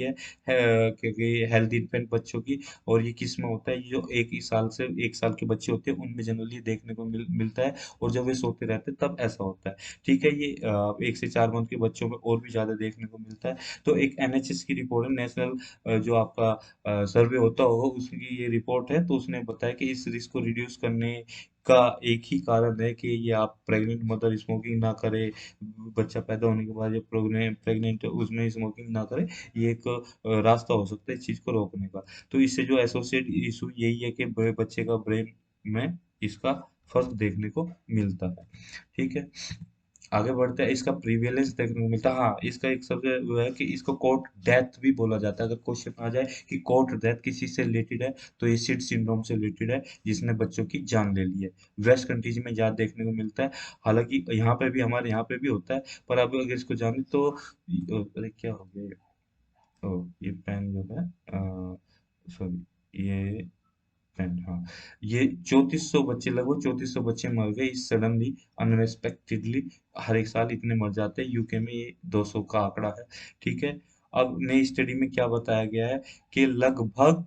क्योंकि हेल्दी इन्फेंट बच्चों की। और ये किस में होता है? ये जो एक ही साल से, 1 साल के बच्चे होते हैं, उनमें जनरली देखने को मिलता है, और जब वे सोते रहते हैं तब ऐसा होता है, ठीक है। ये 1 से 4 मंथ के बच्चों में और भी ज्यादा देखने को मिलता है। तो एक NHS की रिपोर्ट है, नेशनल जो आपका सर्वे होता होगा, उसकी ये रिपोर्ट है, तो उसने बताया कि इस रिस्क को रिड्यूस करने का एक ही कारण है कि ये आप प्रेग्नेंट मदर स्मोकिंग ना करे, बच्चा पैदा होने के बाद जब प्रेग्नेंट उसमें स्मोकिंग ना करे, ये एक रास्ता हो सकता है इस चीज को रोकने का। तो इससे जो एसोसिएट इशू यही है कि बच्चे का ब्रेन में इसका फर्क देखने को मिलता है, ठीक है। आगे बढ़ते हैं, इसका प्रीवेलेंस देखने को मिलता है। हाँ, इसका एक सबसे वो है कि इसको कोर्ट डेथ भी बोला जाता है। अगर क्वेश्चन आ जाए कि कोर्ट डेथ किसी से रिलेटेड है, तो ये सिड सिंड्रोम से रिलेटेड है, जिसने बच्चों की जान ले ली है। वेस्ट कंट्रीज में ज्यादा देखने को मिलता है, हालांकि यहाँ पे भी, हमारे यहाँ पे भी होता है, पर अब अगर इसको जाने तो अरे क्या हो गया ये पेन जो है, सॉरी, ये पेन, हाँ। ये 3400 बच्चे, लगभग 3400 बच्चे मर गए इस सडनली, अनएक्सपेक्टेडली। हर एक साल इतने मर जाते हैं, यूके में ये 200 का आंकड़ा है, ठीक है। अब नई स्टडी में क्या बताया गया है कि लगभग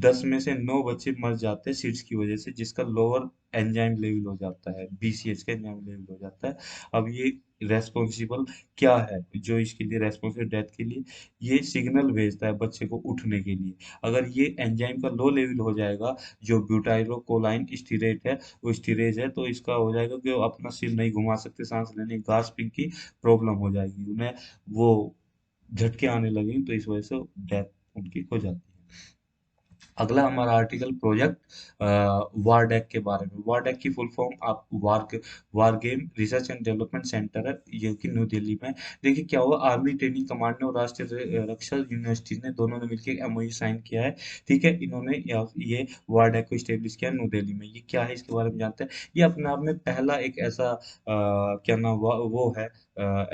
10 में से 9 बच्चे मर जाते हैं सीड्स की वजह से, जिसका लोअर एंजाइम लेवल हो जाता है, BCH का एंजाइम लेवल हो जाता है। अब ये रेस्पॉन्सिबल क्या है जो इसके लिए रेस्पॉन्सिबल, डेथ के लिए? ये सिग्नल भेजता है बच्चे को उठने के लिए। अगर ये एंजाइम का लो लेवल हो जाएगा, जो ब्यूटाइलोकोलाइन स्टीरेट है, वो स्टीरेज है, तो इसका हो जाएगा कि वो अपना सिर नहीं घुमा सकते, सांस लेने, गास्पिंग की प्रॉब्लम हो जाएगी उन्हें, वो झटके आने लगेंगे, तो इस वजह से डेथ उनकी हो जाती है। अगला हमारा आर्टिकल प्रोजेक्ट वार डेक के बारे में। वार डेक की फुल फॉर्म आप war game research and development centre है, ये कि न्यू दिल्ली में। देखिए क्या हुआ, आर्मी ट्रेनिंग कमांड ने और राष्ट्रीय रक्षा यूनिवर्सिटी ने दोनों ने मिलकर एमओयू साइन किया है। ठीक है, इन्होंने ये वार डेक को स्टेब्लिश किया न्यू दिल्ली में। ये क्या है, इसके बारे में जानते हैं। ये अपने आप में पहला एक ऐसा क्या नाम वो है,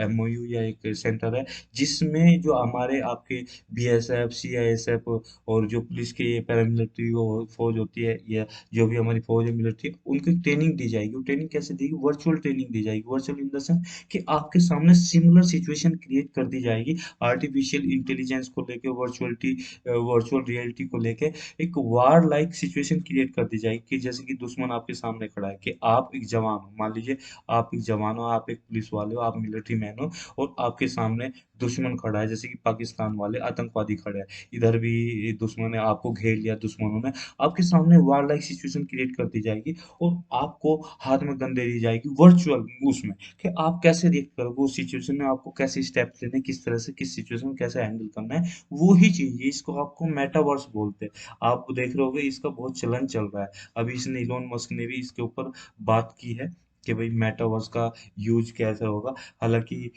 एमओयू या एक सेंटर है, जिसमें जो हमारे आपके बीएसएफ, सीआईएसएफ और जो पुलिस की ये पैरामिलिट्री वो फौज होती है, या जो भी हमारी फौज है मिलिट्री, उनको ट्रेनिंग दी जाएगी। वो ट्रेनिंग कैसे देगी, वर्चुअल ट्रेनिंग दी जाएगी। वर्चुअल इन द सेंस कि आपके सामने सिमिलर सिचुएशन क्रिएट कर दी जाएगी, आर्टिफिशियल इंटेलिजेंस को लेके, वर्चुअल रियलिटी को लेके एक वार लाइक सिचुएशन क्रिएट कर दी जाएगी, कि जैसे कि दुश्मन आपके सामने खड़ा है, कि आप एक जवान हो, मान लीजिए आप एक जवान हो, आप एक पुलिस वाले हो, आप मिलिट्री मैन हो, और आपके सामने दुश्मन खड़ा है, जैसे कि पाकिस्तान वाले आतंकवादी खड़े हैं, इधर भी दुश्मन ने आपको घेर लिया, दुश्मनों ने आपके सामने वार लाइक सिचुएशन क्रिएट कर दी जाएगी, और आपको हाथ में गन दे दी जाएगी वर्चुअल उसमें, कि आप कैसे रिएक्ट करोगे उस सिचुएशन में, आपको कैसे स्टेप्स लेने, किस तरह से किस सिचुएशन में कैसे हैंडल करना है, वो ही चाहिए। इसको आपको मेटावर्स बोलते हैं। आप देख रहे होगे इसका बहुत चलन चल रहा है। अभी इसने इलोन मस्क ने भी इसके ऊपर बात की है कि भाई मेटावर्स का यूज कैसे होगा। हालांकि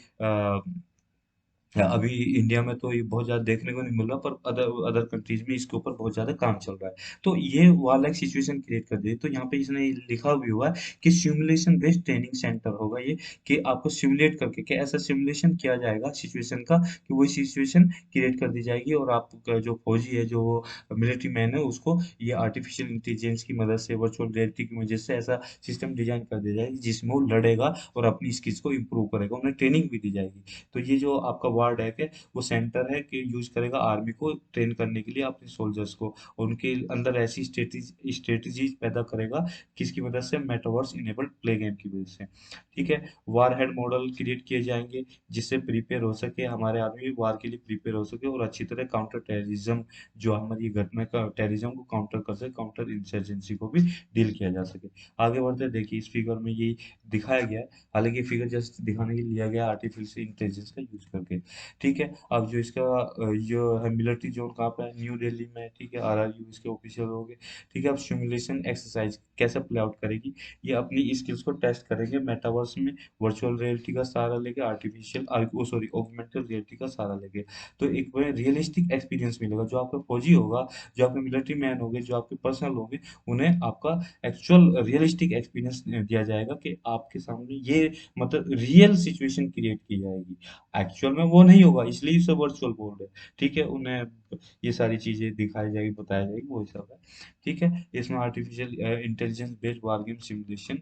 अभी इंडिया में तो ये बहुत ज़्यादा देखने को नहीं मिल रहा, पर अदर अदर कंट्रीज में इसके ऊपर बहुत ज़्यादा काम चल रहा है। तो ये वार लाइक सिचुएशन क्रिएट कर दी। तो यहाँ पे इसने लिखा भी हुआ है कि सिमुलेशन बेस्ड ट्रेनिंग सेंटर होगा ये, कि आपको सिमुलेट करके, कि ऐसा सिमुलेशन किया जाएगा सिचुएशन का, कि वही सिचुएशन क्रिएट कर दी जाएगी, और आपका जो फौजी है, जो मिलिट्री मैन है, उसको ये आर्टिफिशियल इंटेलिजेंस की मदद से, वर्चुअल रियलिटी की वजह से ऐसा सिस्टम डिजाइन कर दिया जाएगा जिसमें वो लड़ेगा और अपनी स्किल्स को इम्प्रूव करेगा। उन्हें ट्रेनिंग भी दी जाएगी। तो ये जो आपका वार्ड है वो सेंटर है कि यूज करेगा आर्मी को ट्रेन करने के लिए अपने सोल्जर्स को, और उनके अंदर ऐसी स्ट्रेटेजीज पैदा करेगा किसकी वजह से, मेटावर्स इनेबल्ड प्ले गेम की वजह से। ठीक है, वार हेड मॉडल क्रिएट किए जाएंगे, जिससे प्रिपेयर हो सके, हमारे आर्मी वार के लिए प्रिपेयर हो सके, और अच्छी तरह काउंटर टेररिज्म, जो हमारी घटना का टेररिज्म को काउंटर कर सके, काउंटर इंसर्जेंसी को भी डील किया जा सके। आगे बढ़ते हैं, देखिए इस फिगर में ये दिखाया गया है। हालांकि फिगर जस्ट दिखाने के लिए लिया गया आर्टिफिशियल इंटेलिजेंस का यूज करके। ठीक है, अब जो इसका जो है मिलिट्री जोन कहाँ पे है, न्यू दिल्ली में है। ठीक है, आरआरयू इसके ऑफिशियल हो गए। ठीक है, अब सिमुलेशन एक्सरसाइज कैसे प्ले आउट करेगी, ये अपनी स्किल्स को टेस्ट करेंगे मेटावर्स में, वर्चुअल रियलिटी का सहारा लेके, आर्टिफिशियल सॉरी ऑगमेंटेड रियलिटी का सहारा लेके। तो एक रियलिस्टिक एक्सपीरियंस मिलेगा, जो आपका फौजी होगा, जो आपके मिलिट्री मैन होंगे, जो आपके पर्सनल होंगे, उन्हें आपका एक्चुअल रियलिस्टिक एक्सपीरियंस दिया जाएगा, कि आपके सामने ये मतलब रियल सिचुएशन क्रिएट की जाएगी। एक्चुअल में वो नहीं होगा, इसलिए इसे वर्चुअल बोल रहे हैं। ठीक है, उन्हें ये सारी चीजें दिखाई जाएगी, बताया जाएगी, वो सब है। ठीक है, इसमें artificial intelligence based war game simulation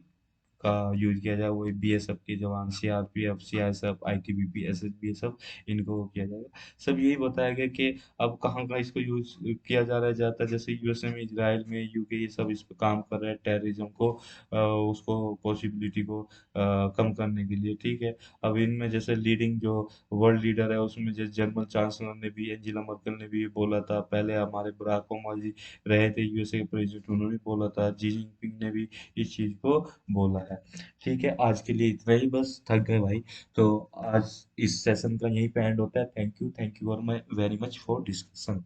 का यूज किया जाए, वही बीएसएफ के जवान, सीआरपीएफ, सीआईएसएफ, आईटीबीपी, एसएसबी, सब इनको किया जाएगा। सब यही बताया गया कि अब कहाँ का इसको यूज किया जा रहा है ज्यादातर, जैसे यूएसए में, इजराइल में, यूके, ये सब इस पे काम कर रहे हैं टेररिज्म को, उसको पॉसिबिलिटी को कम करने के लिए। ठीक है, अब इनमें जैसे लीडिंग जो वर्ल्ड लीडर है, उसमें जैसे जर्मन चांसलर ने भी, एंजेला मर्केल ने भी ये बोला था, पहले हमारे बराक ओबामा जी रहे थे यूएसए के प्रेसिडेंट, उन्होंने भी बोला था, जी जिनपिंग ने भी इस चीज को बोला है। ठीक है, आज के लिए इतना ही, बस थक गए भाई। तो आज इस सेशन का यहीं पे एंड होता है। Thank you very much for discussion.